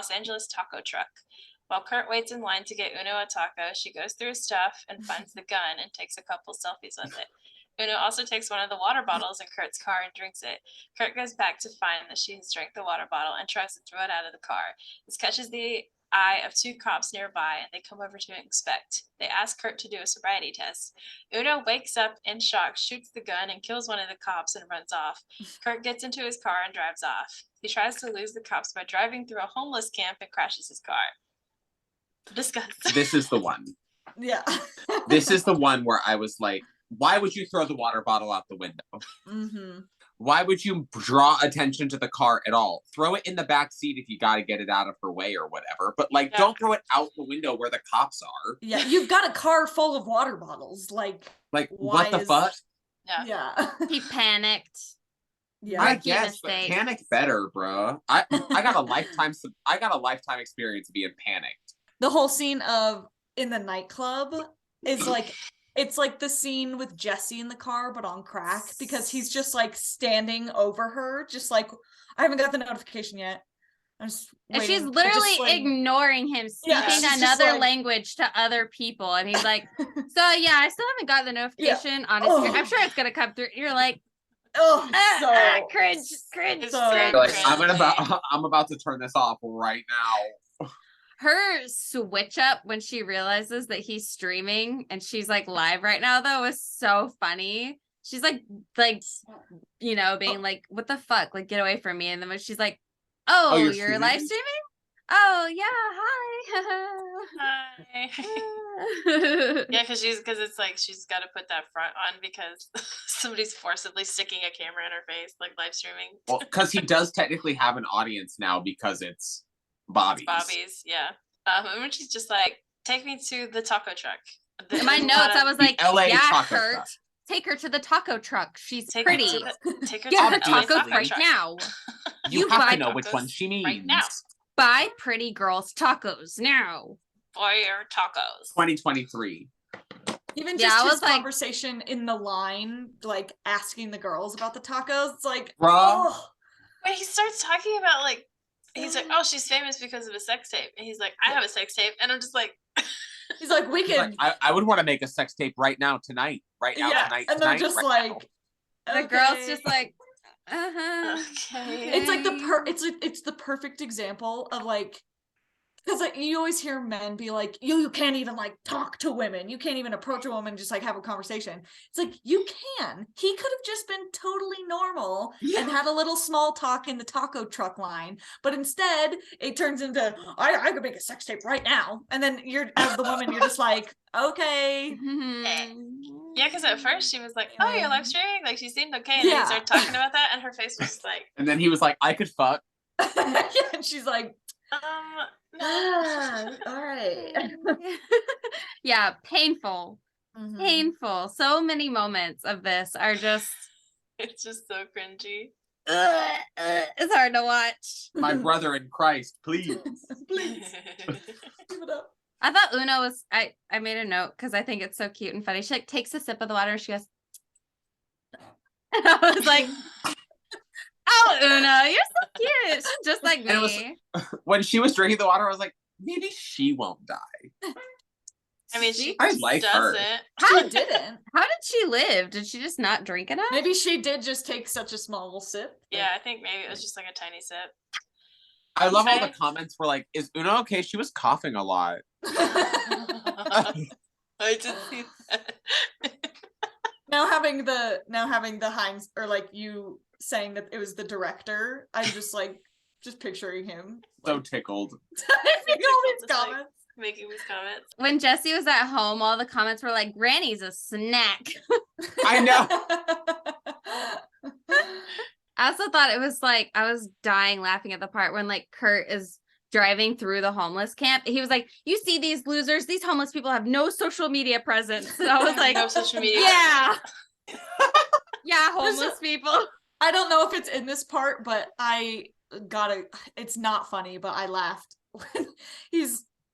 A: Angeles taco truck. While Kurt waits in line to get Uno a taco, she goes through his stuff and finds the gun and takes a couple selfies with it. Uno also takes one of the water bottles in Kurt's car and drinks it. Kurt goes back to find that she has drank the water bottle and tries to throw it out of the car. This catches the eye of 2 cops nearby, and they come over to inspect. They ask Kurt to do a sobriety test. Uno wakes up in shock, shoots the gun, and kills one of the cops and runs off. Kurt gets into his car and drives off. He tries to lose the cops by driving through a homeless camp and crashes his car. Discuss.
C: This is the one.
D: Yeah.
C: This is the one where I was like, why would you throw the water bottle out the window?
D: Mm-hmm.
C: Why would you draw attention to the car at all? Throw it in the back seat if you got to get it out of her way or whatever. But don't throw it out the window where the cops are.
D: Yeah, you've got a car full of water bottles. Like
C: what the fuck?
D: Yeah.
B: He panicked.
C: Yeah, I guess, but panic better, bro. I got a lifetime. I got a lifetime experience of being panicked.
D: The whole scene of in the nightclub is like. It's like the scene with Jesse in the car, but on crack, because he's just like standing over her, just like, I haven't got the notification yet. I'm just
B: and
D: waiting.
B: she's literally ignoring him, speaking another language to other people. And he's like, so yeah, I still haven't got the notification on his screen. I'm sure it's going to come through. You're like, cringe.
C: Like, I'm about to turn this off right now.
B: Her switch up when she realizes that he's streaming and she's like live right now, though, was so funny. She's like, being like, what the fuck? Like, get away from me. And then when she's like, oh you're live streaming? Oh, yeah. Hi.
A: Hi. Yeah, because it's like she's got to put that front on because somebody's forcibly sticking a camera in her face, like live streaming.
C: Well, because he does technically have an audience now because it's Bobby's.
A: Yeah. And when she's just like, take me to the taco truck.
B: In my notes, I was like,
C: LA
B: yeah, Kurt, take her to the taco truck. She's pretty.
A: Take her
B: Get
A: to
B: her tacos right now.
C: You have to know which one she means.
A: Right now.
B: Buy pretty girls tacos now.
A: For your tacos.
C: 2023.
D: Even just his conversation in the line, like asking the girls about the tacos. It's like,
A: when he starts talking about like, he's like, oh, she's famous because of a sex tape. And he's like, I have a sex tape. And I'm just like,
D: he's like, we can.
C: Like, I would want to make a sex tape right now, tonight. Right now, tonight.
D: And they're just like,
B: the girl's just like,
A: okay.
D: It's like it's the perfect example of like, because like you always hear men be like, you can't even like talk to women, you can't even approach a woman and just like have a conversation. It's like, you can. He could have just been totally normal and had a little small talk in the taco truck line, but instead it turns into I could make a sex tape right now, and then you're, as the woman, you're just like, okay.
A: Yeah, because at first she was like, oh, you're live streaming, like she seemed okay, and then he started talking about that and her face was just like,
C: and then he was like, I could fuck.
D: And she's like,
A: no.
D: All right.
B: Yeah, painful. Painful. So many moments of this are just,
A: it's just so cringy.
B: It's hard to watch.
C: My brother in Christ, please.
D: Please. Give it up.
B: I thought Uno was, I made a note because I think it's so cute and funny. She like takes a sip of the water and she goes, and I was like, oh, Uno, you're so cute. She's just like me.
C: When she was drinking the water, I was like, maybe she won't die.
A: I mean, she
C: I like her.
D: She didn't.
B: How did she live? Did she just not drink enough?
D: Maybe she did just take such a small sip.
A: Yeah, I think maybe it was just like a tiny sip.
C: I love all the comments were like, is Uno okay? She was coughing a lot.
A: I did see that.
D: Now having the Heinz, or like you saying that it was the director, I'm just like, just picturing him.
C: So tickled.
A: Making these comments.
B: When Jesse was at home, all the comments were like, Granny's a snack.
C: I know.
B: I also thought it was like, I was dying laughing at the part when like Kurt is driving through the homeless camp. He was like, you see these losers, these homeless people have no social media presence. And I was like,
A: no social media.
B: Yeah. Yeah, homeless people.
D: I don't know if it's in this part, but it's not funny, but I laughed when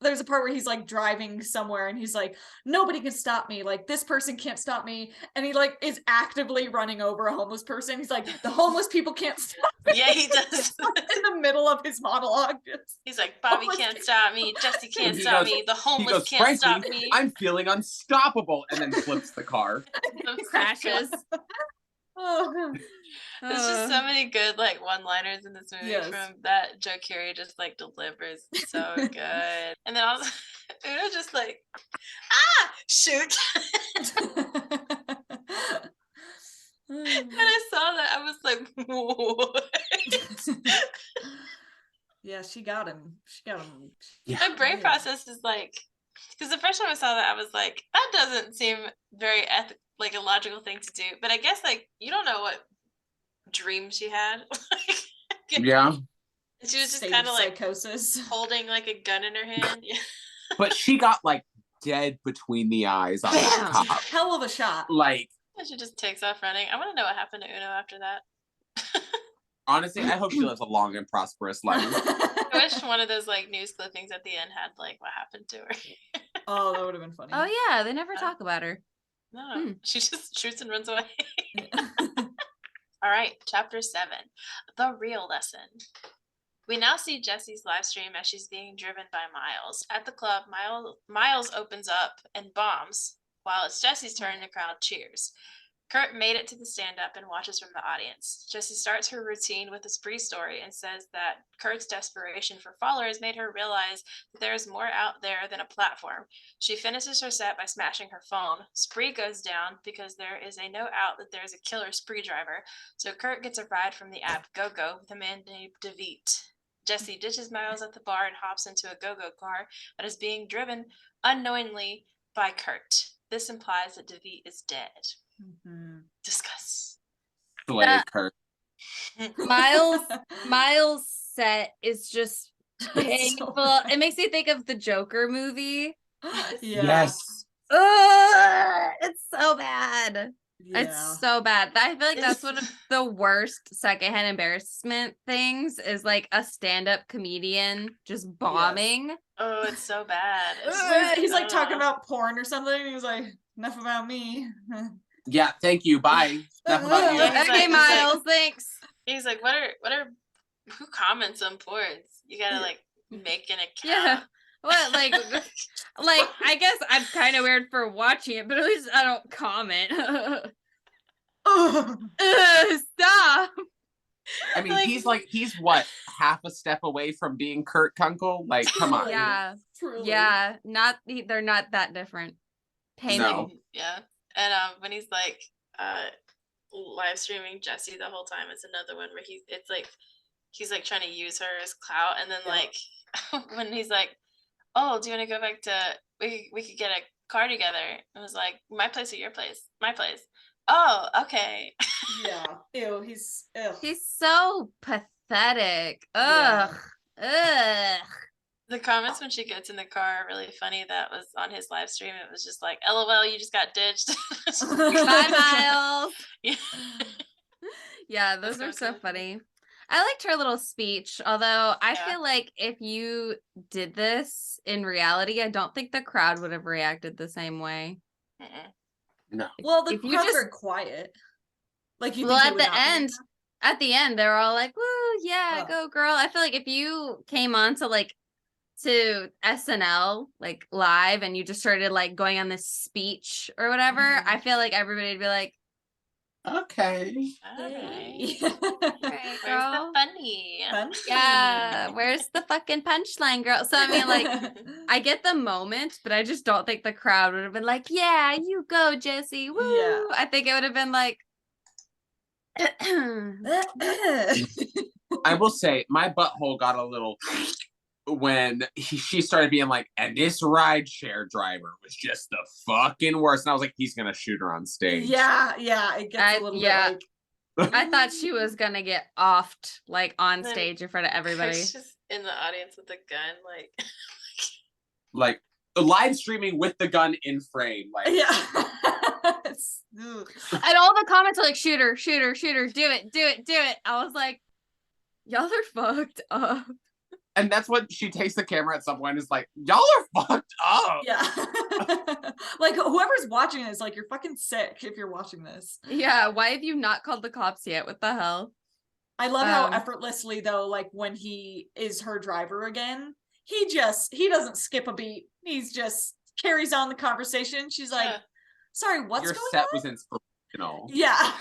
D: there's a part where he's like driving somewhere and he's like, nobody can stop me. Like, this person can't stop me. And he like is actively running over a homeless person. He's like, the homeless people can't stop me.
A: Yeah, he does.
D: In the middle of his monologue.
A: He's like, Bobby can't stop me. Jesse can't stop me. The homeless can't stop me.
C: I'm feeling unstoppable. And then flips the car.
B: Crashes.
A: There's just so many good like one-liners in this movie from that Joe Keery just like delivers so good. And then also Una just like shoot. When I saw that, I was like, what?
D: Yeah, she got him.
C: Yeah.
A: My brain process is like, because the first time I saw that, I was like, that doesn't seem very like a logical thing to do. But I guess like you don't know what dream she had.
C: Yeah.
A: She was just kind of like
D: psychosis,
A: holding like a gun in her hand. Yeah.
C: But she got like dead between the eyes on that cop.
D: Hell of a shot.
C: Like,
A: and she just takes off running. I want to know what happened to Uno after that.
C: honestly, I hope she lives a long and prosperous life.
A: I wish one of those like news clippings at the end had like what happened to her.
D: Oh, that would have been funny.
B: Oh yeah, they never talk about her.
A: No, she just shoots and runs away. All right, chapter 7, the real lesson. We now see Jesse's live stream as she's being driven by Miles. At the club, Miles opens up and bombs. While it's Jesse's turn, the crowd cheers. Kurt made it to the stand-up and watches from the audience. Jessie starts her routine with a spree story and says that Kurt's desperation for followers made her realize that there is more out there than a platform. She finishes her set by smashing her phone. Spree goes down because there is a note out that there is a killer spree driver, so Kurt gets a ride from the app GoGo with a man named Daveet. Jessie ditches Miles at the bar and hops into a go-go car that is being driven unknowingly by Kurt. This implies that Daveet is dead. Mm-hmm. Discuss.
C: Slay Kurt.
B: Miles' set is just painful. It makes me think of the Joker movie.
C: Yes.
B: It's so bad. Yeah. It's so bad. I feel like that's one of the worst secondhand embarrassment things is like a stand-up comedian just bombing.
A: Yes. Oh, it's so bad.
D: He's like talking about porn or something. And he's like, enough about me.
C: Yeah, thank you. Bye. Enough about you.
B: Okay,
A: like,
B: Miles, thanks.
A: He's like, what are who comments on porns? You gotta like make an account.
B: Yeah. What, like I guess I'm kind of weird for watching it, but at least I don't comment. Stop.
C: I mean, like, he's what, half a step away from being Kurt Kunkel? Like, come on.
B: Yeah. Truly. Yeah. They're not that different.
C: No.
A: Yeah. And when he's like live streaming Jessie the whole time, it's another one where he's like trying to use her as clout, and then like when he's like, oh, do you want to go back to we could get a car together? It was like, my place or your place? My place. Oh, okay.
D: Yeah. Ew, he's
B: so pathetic. Ugh. Yeah. Ugh.
A: The comments when she gets in the car are really funny. That was on his live stream. It was just like, LOL, you just got ditched.
B: Bye, Miles. Yeah, yeah, those are so funny. I liked her little speech, although I feel like if you did this in reality, I don't think the crowd would have reacted the same way.
C: No.
D: Well, the crowds are quiet. Like you.
B: Well, at the end, they were all like, "Woo, yeah, go girl!" I feel like if you came on to SNL like live and you just started like going on this speech or whatever, I feel like everybody would be like,
C: okay,
A: all right,
B: where's the
A: funny?
B: Yeah, where's the fucking punchline, girl? So I mean, like, I get the moment, but I just don't think the crowd would have been like, yeah, you go, Jessie, woo. Yeah. I think it would have been like
C: I will say my butthole got a little when she started being like, and this rideshare driver was just the fucking worst. And I was like, he's gonna shoot her on stage.
D: Yeah, it gets a little bit like
B: I thought she was gonna get offed like on stage in front of everybody.
A: She's just in the audience with a gun,
C: like live streaming with the gun in frame. Like,
D: yeah.
B: And all the comments are like, shooter, shooter, shooter, do it, do it, do it. I was like, y'all are fucked up.
C: And that's when she takes the camera at some point and is like, y'all are fucked up.
D: Yeah. Like, whoever's watching this, like, you're fucking sick if you're watching this.
B: Yeah, why have you not called the cops yet? What the hell?
D: I love how effortlessly, though, like, when he is her driver again, he doesn't skip a beat. He's just carries on the conversation. She's like, sorry, what's
C: Your
D: going
C: set
D: on?
C: was inspirational.
D: Yeah.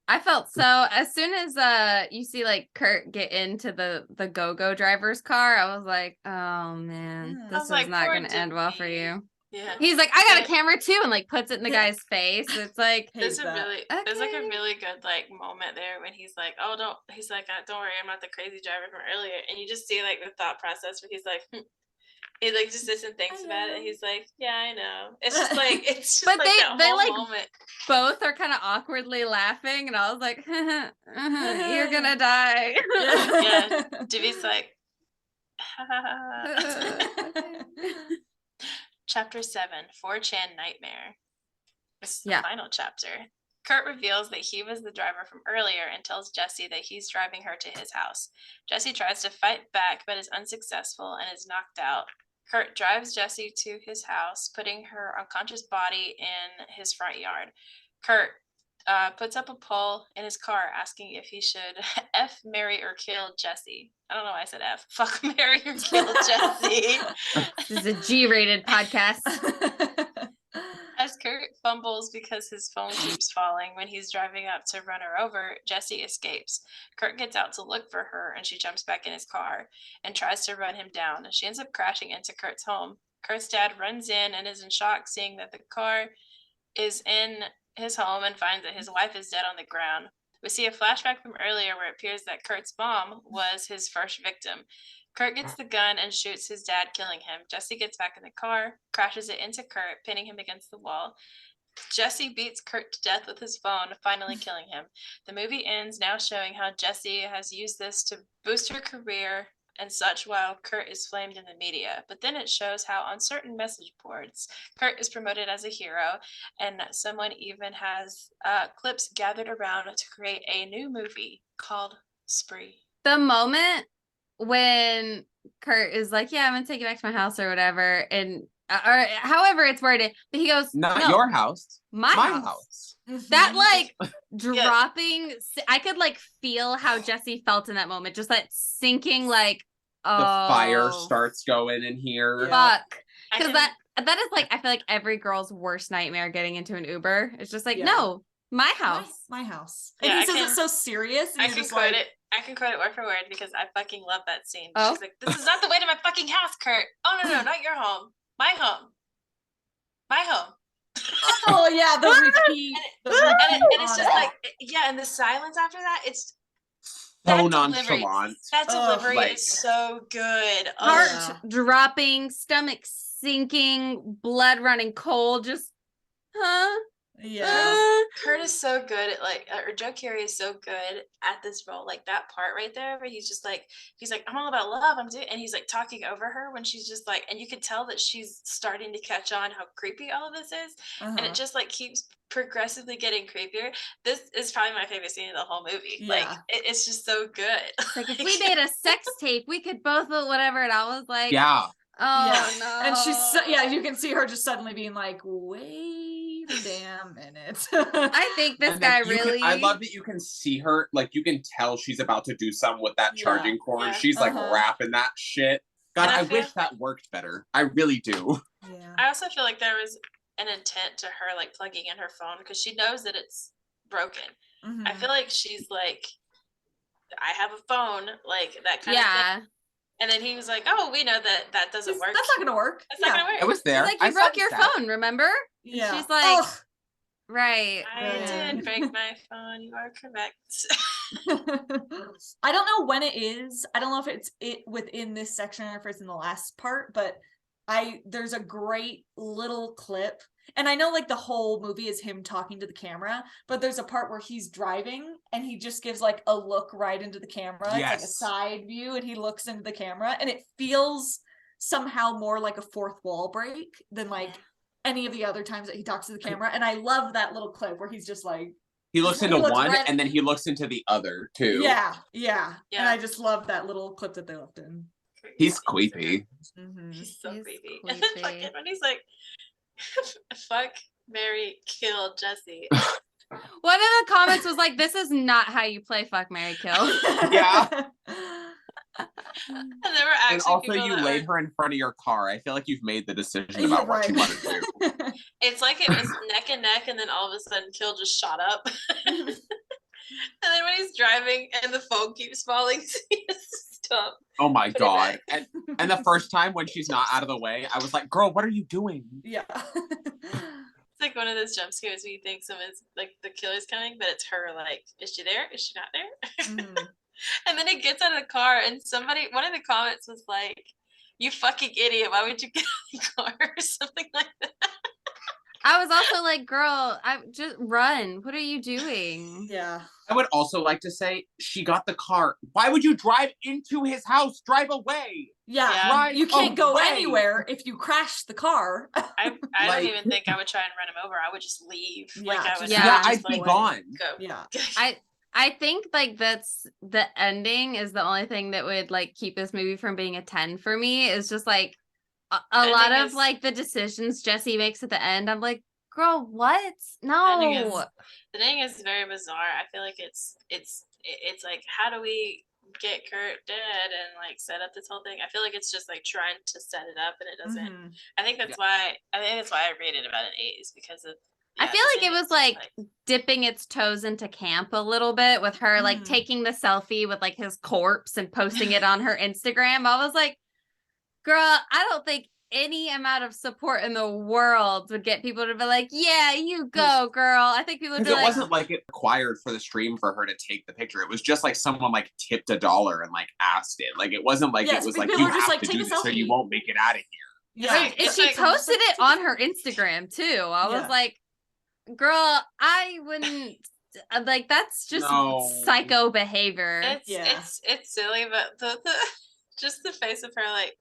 B: I felt so, as soon as you see like Kurt get into the go-go driver's car, I was like, oh man, this is
A: like,
B: not
A: poor
B: gonna end well for
A: Jimmy.
B: you.
A: Yeah.
B: He's like, I got a camera too, and like puts it in the guy's face. It's like,
A: there's like a really good like moment there when he's like, oh, don't worry, I'm not the crazy driver from earlier. And you just see like the thought process where he's like, he like just sits and thinks about it, and he's like, yeah, I know. It's just like,
B: but
A: like that
B: they
A: whole
B: like
A: moment.
B: both are kind of awkwardly laughing, and I was like, you're gonna die.
A: Yeah. Jimmy's like, Chapter 7, 4chan Nightmare. This is the final chapter. Kurt reveals that he was the driver from earlier and tells Jesse that he's driving her to his house. Jesse tries to fight back but is unsuccessful and is knocked out. Kurt drives Jesse to his house, putting her unconscious body in his front yard. Kurt puts up a poll in his car asking if he should F, marry, or kill Jesse. I don't know why I said F. Fuck, marry, or kill Jesse.
B: This is a G-rated podcast.
A: As Kurt fumbles because his phone keeps falling when he's driving up to run her over, Jesse escapes. Kurt gets out to look for her, and she jumps back in his car and tries to run him down. She ends up crashing into Kurt's home. Kurt's dad runs in and is in shock, seeing that the car is in his home and finds that his wife is dead on the ground. We see a flashback from earlier where it appears that Kurt's mom was his first victim. Kurt gets the gun and shoots his dad, killing him. Jesse gets back in the car, crashes it into Kurt, pinning him against the wall. Jesse beats Kurt to death with his phone, finally killing him. The movie ends now showing how Jesse has used this to boost her career and such while Kurt is flamed in the media. But then it shows how on certain message boards, Kurt is promoted as a hero, and someone even has clips gathered around to create a new movie called Spree.
B: The moment when Kurt is like, yeah, I'm gonna take you back to my house or whatever, and or however it's worded, but he goes,
C: not no, your house,
B: my house. That like dropping, I could like feel how Jesse felt in that moment, just that sinking, like, oh,
C: the fire starts going in here.
B: Fuck, because that is like, I feel like every girl's worst nightmare, getting into an Uber. It's just like, no, my house,
D: my house. And he says it so serious. And
A: I can quote it. I can quote it word for word because I fucking love that scene. She's like, "This is not the way to my fucking house, Kurt. Oh no, not your home. My home. My home."
D: Oh yeah, the repeat.
A: And it's just like, yeah, and the silence after that, it's
C: so nonchalant.
A: That delivery is so good.
B: Heart dropping, stomach sinking, blood running cold, just
A: Kurt is so good at like, or Joe Keery is so good at this role, like that part right there where he's like, I'm all about love, I'm doing, and he's like talking over her when she's just like, and you can tell that she's starting to catch on how creepy all of this is, and it just like keeps progressively getting creepier. This is probably my favorite scene of the whole movie. Like it's just so good.
B: Like if we made a sex tape, we could both whatever, and I was like,
C: no.
D: And she's you can see her just suddenly being like, wait a damn minute.
B: I think this guy really
C: I love that you can see her, like you can tell she's about to do something with that charging cord. She's like wrapping that shit. God, I wish that worked better. I really do.
A: I also feel like there was an intent to her like plugging in her phone because she knows that it's broken. I feel like she's like, I have a phone, like that kind of thing. And then he was like, "Oh, we know that doesn't work.
D: That's not gonna work.
A: That's not gonna work."
C: It was there.
B: He's like, you broke your phone, remember?
D: Yeah.
B: She's like, right.
A: I did break my phone. You are correct.
D: I don't know when it is. I don't know if it's within this section or if it's in the last part, but there's a great little clip. And I know like the whole movie is him talking to the camera, but there's a part where he's driving and he just gives like a look right into the camera. It's like a side view and he looks into the camera and it feels somehow more like a fourth wall break than like any of the other times that he talks to the camera. And I love that little clip where he's just like,
C: he looks into one
D: red.
C: and then he looks into the other too.
D: Yeah. And I just love that little clip that they left in.
C: He's creepy.
A: He's so creepy.
B: creepy.
A: And then fucking when he's like, fuck, marry, kill Jesse.
B: One of the comments was like, this is not how you play fuck, marry, kill.
C: Yeah.
A: And there were actually
C: and also
A: people
C: you
A: that
C: laid her in front of your car. I feel like you've made the decision about what you want to do.
A: It's like it was neck and neck, and then all of a sudden Kill just shot up. And then when he's driving and the phone keeps falling, he has to stop.
C: Oh my god. And the first time when she's not out of the way, I was like, girl, what are you doing?
D: Yeah.
A: It's like one of those jump scares where you think someone's like the killer's coming, but it's her. Like, is she there? Is she not there? And then it gets out of the car, and one of the comments was like, "You fucking idiot! Why would you get out of the car?" or something like that.
B: I was also like, girl, I just run. What are you doing?
D: Yeah.
C: I would also like to say she got the car. Why would you drive into his house? Drive away.
D: Yeah.
C: Drive
D: you can't go
C: away.
D: anywhere if you crash the car.
A: I don't even think I would try and run him over. I would just leave.
D: Yeah,
A: like I would.
C: I'd be gone.
A: Go.
D: Yeah.
B: I think like that's the ending is the only thing that would like keep this movie from being a 10 for me. Is just like a lot of like the decisions Jesse makes at the end. I'm like, girl, what? No.
A: The ending is very bizarre. I feel like it's like, how do we get Kurt dead and like set up this whole thing? I feel like it's just like trying to set it up and it doesn't. I think that's why I rated about an 8 is because of.
B: I feel like it was like dipping its toes into camp a little bit with her like taking the selfie with like his corpse and posting it on her Instagram. I was like, girl, I don't think any amount of support in the world would get people to be like, yeah, you go, girl. I think people would be
C: it
B: like,
C: wasn't like it required for the stream for her to take the picture. It was just like someone like tipped $1 and like asked it. Like it wasn't like it was like you have to do this so you won't make it out of here.
B: Yeah, and she posted it on her Instagram too. I was like, girl, I wouldn't like that's just psycho behavior.
A: It's silly, but the just the face of her like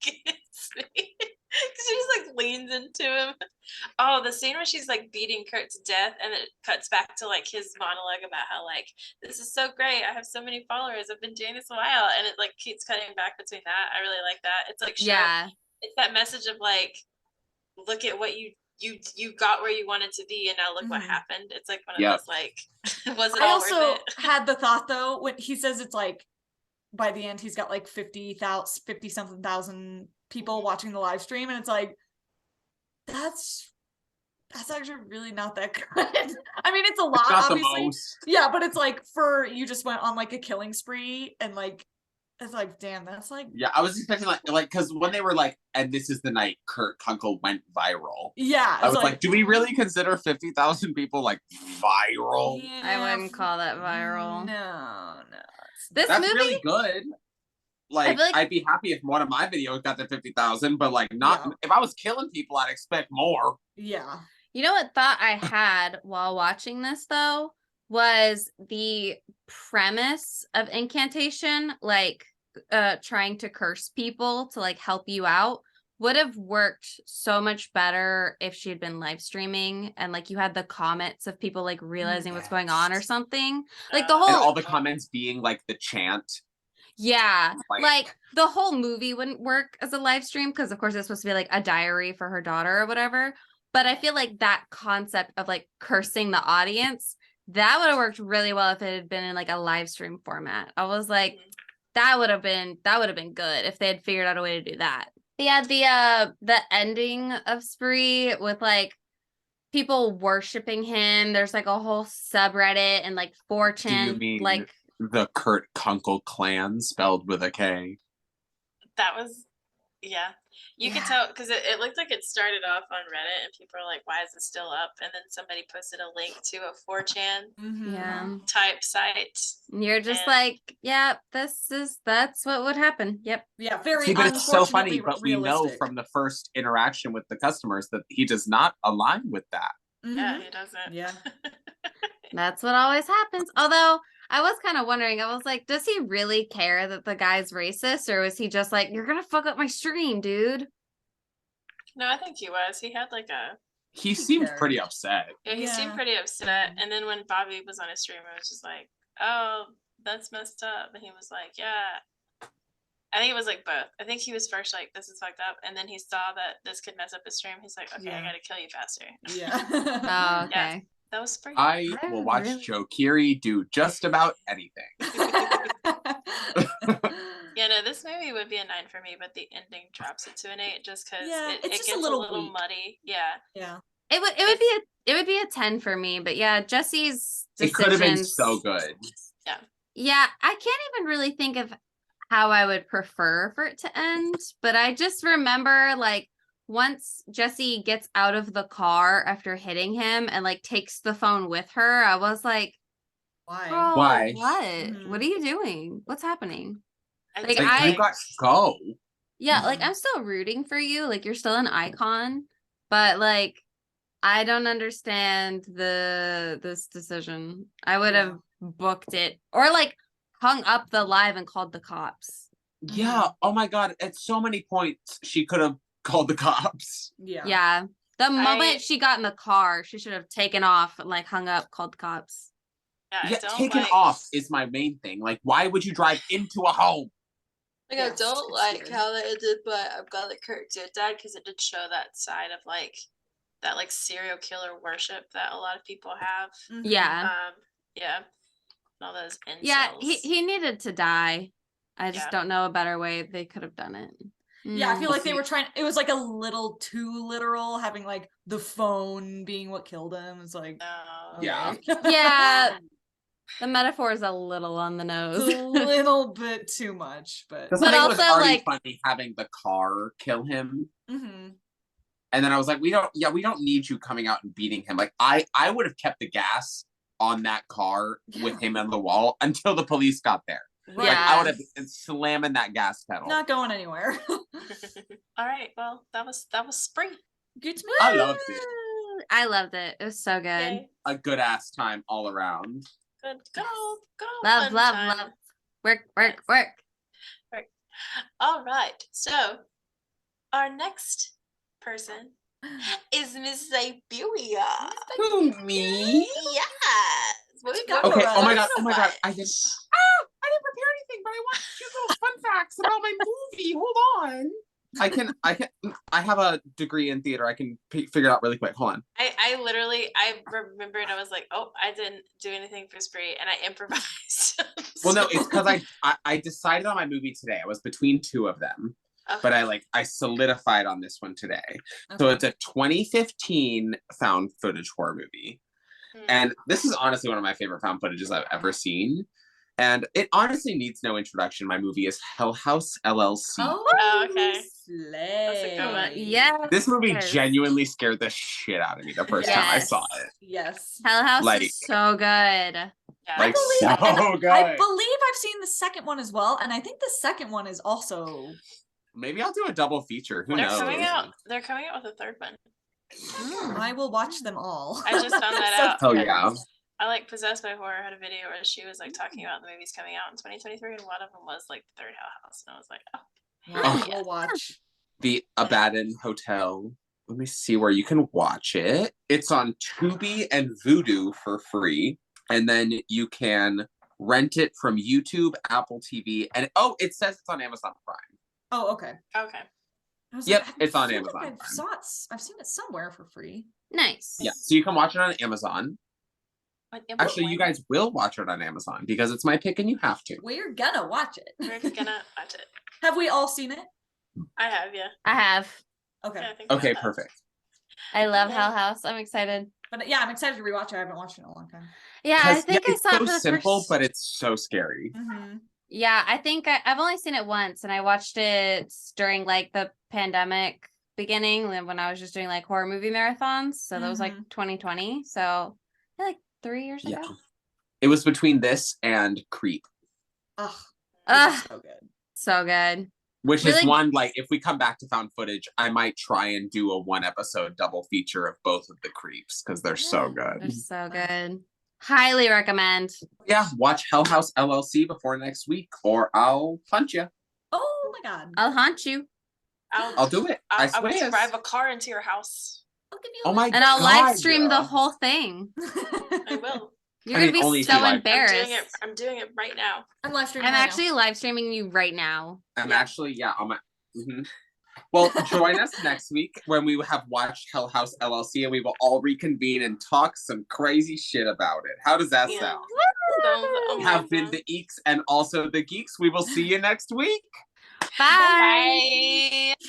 A: gets me. She just like leans into him. Oh, the scene where she's like beating Kurt to death and it cuts back to like his monologue about how like this is so great, I have so many followers, I've been doing this a while, and it like keeps cutting back between that. I really like that. It's like it's that message of like, look at what you got where you wanted to be, and now look what happened. It's like one of those like was it all worth it? I also
D: had the thought though when he says it's like by the end he's got like 50,000 thousand people watching the live stream, and it's like that's actually really not that good. I mean, it's a lot, obviously. Yeah, but it's like for you just went on like a killing spree, and like it's like, damn, that's like.
C: Yeah, I was expecting like because when they were like, and this is the night Kurt Kunkel went viral.
D: Yeah,
C: I was like, do we really consider 50,000 people like viral?
B: Yeah, I wouldn't call that viral.
D: No.
B: That's movie
C: really good. Like I'd be happy if one of my videos got to 50,000, but like not if I was killing people, I'd expect more.
D: Yeah.
B: You know what thought I had while watching this though was the premise of incantation, like trying to curse people to like help you out, would have worked so much better if she had been live streaming and like you had the comments of people like realizing what's going on or something. Like the whole,
C: and all the comments being like the chant.
B: Yeah, like the whole movie wouldn't work as a live stream because of course it's supposed to be like a diary for her daughter or whatever. But I feel like that concept of like cursing the audience, that would have worked really well if it had been in like a live stream format. I was like, that would have been good if they had figured out a way to do that. Yeah, the ending of Spree with like people worshiping him. There's like a whole subreddit and like 4chan.
C: Do you mean
B: like
C: the Kurt Kunkel clan spelled with a K?
A: That was, you could tell because it looked like it started off on Reddit and people are like, why is it still up? And then somebody posted a link to a 4chan type site.
B: And you're just like, yeah, that's what would happen. Yep.
D: Yeah, very.
C: See, but it's so funny, but we know from the first interaction with the customers that he does not align with that.
A: Yeah, he doesn't.
D: Yeah.
B: That's what always happens. Although I was kind of wondering, I was like, does he really care that the guy's racist, or was he just like, you're gonna fuck up my stream, dude?
A: No, I think he was. He had like a.
C: He seemed pretty upset.
A: Yeah, he seemed pretty upset. And then when Bobby was on his stream, I was just like, oh, that's messed up. And he was like, yeah. I think it was like both. I think he was first like, this is fucked up. And then he saw that this could mess up his stream. He's like, okay, I gotta kill you faster.
D: Yeah.
B: Oh, okay.
A: Yeah, that was free.
C: I will watch Joe Keery do just about anything.
A: Yeah, no, this movie would be a 9 for me, but the ending drops it to an 8 just because it
D: just
A: gets a little muddy. Yeah.
D: Yeah.
B: It would be a 10 for me, but yeah, Jesse's decisions.
C: It could have been so good.
A: Yeah.
B: Yeah, I can't even really think of how I would prefer for it to end, but I just remember like once Jesse gets out of the car after hitting him and like takes the phone with her, I was like,
D: why?
B: oh,
C: Why?
B: What?
D: Mm-hmm.
B: What are you doing? What's happening?
C: Like you got to go.
B: Yeah, like I'm still rooting for you. Like you're still an icon, but like I don't understand this decision. I would have booked it or like hung up the live and called the cops.
C: Yeah. Oh my God. At so many points, she could have called the cops.
D: Yeah.
B: Yeah. The moment she got in the car, she should have taken off and like hung up, called the cops.
C: Yeah, taken off is my main thing. Like, why would you drive into a home?
A: Like, I don't like how that ended, but I'm glad that Kirk did die because it did show that side of like that like serial killer worship that a lot of people have.
B: Yeah.
A: Yeah. All those incels.
B: Yeah, he needed to die. I just don't know a better way they could have done it.
D: Yeah, I feel like they were trying. It was like a little too literal, having like the phone being what killed him. It's like,
C: yeah,
B: yeah. The metaphor is a little on the nose.
D: A little bit too much, but
C: also it was already funny having the car kill him.
D: Mm-hmm.
C: And then I was like, we don't need you coming out and beating him. Like I would have kept the gas on that car with him on the wall until the police got there.
D: Right.
C: Like, I would have been slamming that gas pedal.
D: Not going anywhere.
A: All right. Well, that was spring.
D: Good to me.
C: I loved it.
B: I loved it. It was so good.
A: Yay.
C: A good ass time all around.
A: Good old
B: love,
A: time.
B: love. Work.
A: All right. So our next person is Miss Siberia.
C: Who, me?
A: Yes.
C: Okay. Oh my god. I didn't prepare anything, but I want a few little fun facts about my movie. Hold on. I have a degree in theater. I can figure it out really quick. Hold on.
A: I remembered. I was like, oh, I didn't do anything for spree, and I improvised.
C: Well, no, it's because I decided on my movie today. I was between two of them, but I solidified on this one today. Okay. So it's a 2015 found footage horror movie, and this is honestly one of my favorite found footages I've ever seen. And it honestly needs no introduction. My movie is Hell House LLC.
A: Oh, okay.
D: That's a good one.
B: Yeah.
C: This movie genuinely scared the shit out of me the first time I saw it.
D: Yes.
B: Hell House is so good.
A: Yeah.
C: Like, so good.
D: I believe I've seen the second one as well. And I think the second one is also...
C: Maybe I'll do a double feature. Who knows?
A: They're coming out with a third one.
D: I will watch them all.
A: I just found that out.
C: Oh, yeah.
A: I like Possessed by Horror had a video where she was like talking about the movies coming out in 2023, and one of them was like the third House, and I was like,
D: We'll watch
C: the Abaddon Hotel. Let me see where you can watch it. It's on Tubi and Vudu for free, and then you can rent it from YouTube, Apple TV, and it says it's on Amazon Prime.
D: Oh, okay.
C: Yep, it's on Amazon Prime.
D: I've seen it somewhere for free.
B: Nice.
C: Yeah, so you can watch it on Amazon. Actually, you guys will watch it on Amazon because it's my pick and you have to.
D: We're gonna watch it.
A: We're gonna watch it.
D: Have we all seen it?
A: I have, yeah.
B: I have.
D: Okay.
A: Yeah,
C: okay, perfect.
B: I love Hell House. I'm excited.
D: But yeah, I'm excited to rewatch it. I haven't watched it in a long time.
B: Yeah, I think I saw it
C: for
B: the
C: simple,
B: first...
C: but it's so scary.
D: Mm-hmm.
B: Yeah, I think I've only seen it once, and I watched it during like the pandemic beginning when I was just doing like horror movie marathons. So that was like 2020. So like 3 years ago.
C: It was between this and Creep.
D: So good.
B: So good.
C: Which is one, like, if we come back to found footage, I might try and do a 1 episode double feature of both of the Creeps because they're so good.
B: They're so good. Highly recommend.
C: Yeah, watch Hell House LLC before next week, or I'll punch you.
D: Oh my god.
B: I'll haunt you.
C: I'll do it. I
A: will
C: swear.
A: drive a car into your house.
D: I'll give you
C: Oh my god.
B: And I'll live stream the whole thing.
A: I will.
B: You're gonna be so embarrassed.
A: I'm doing it right now.
D: I'm live streaming.
B: I'm actually live streaming you right now.
C: I'm actually on my. Well, join us next week when we have watched Hell House LLC, and we will all reconvene and talk some crazy shit about it. How does that sound? Have been the Eeks and also the Geeks. We will see you next week.
B: Bye.
A: Bye.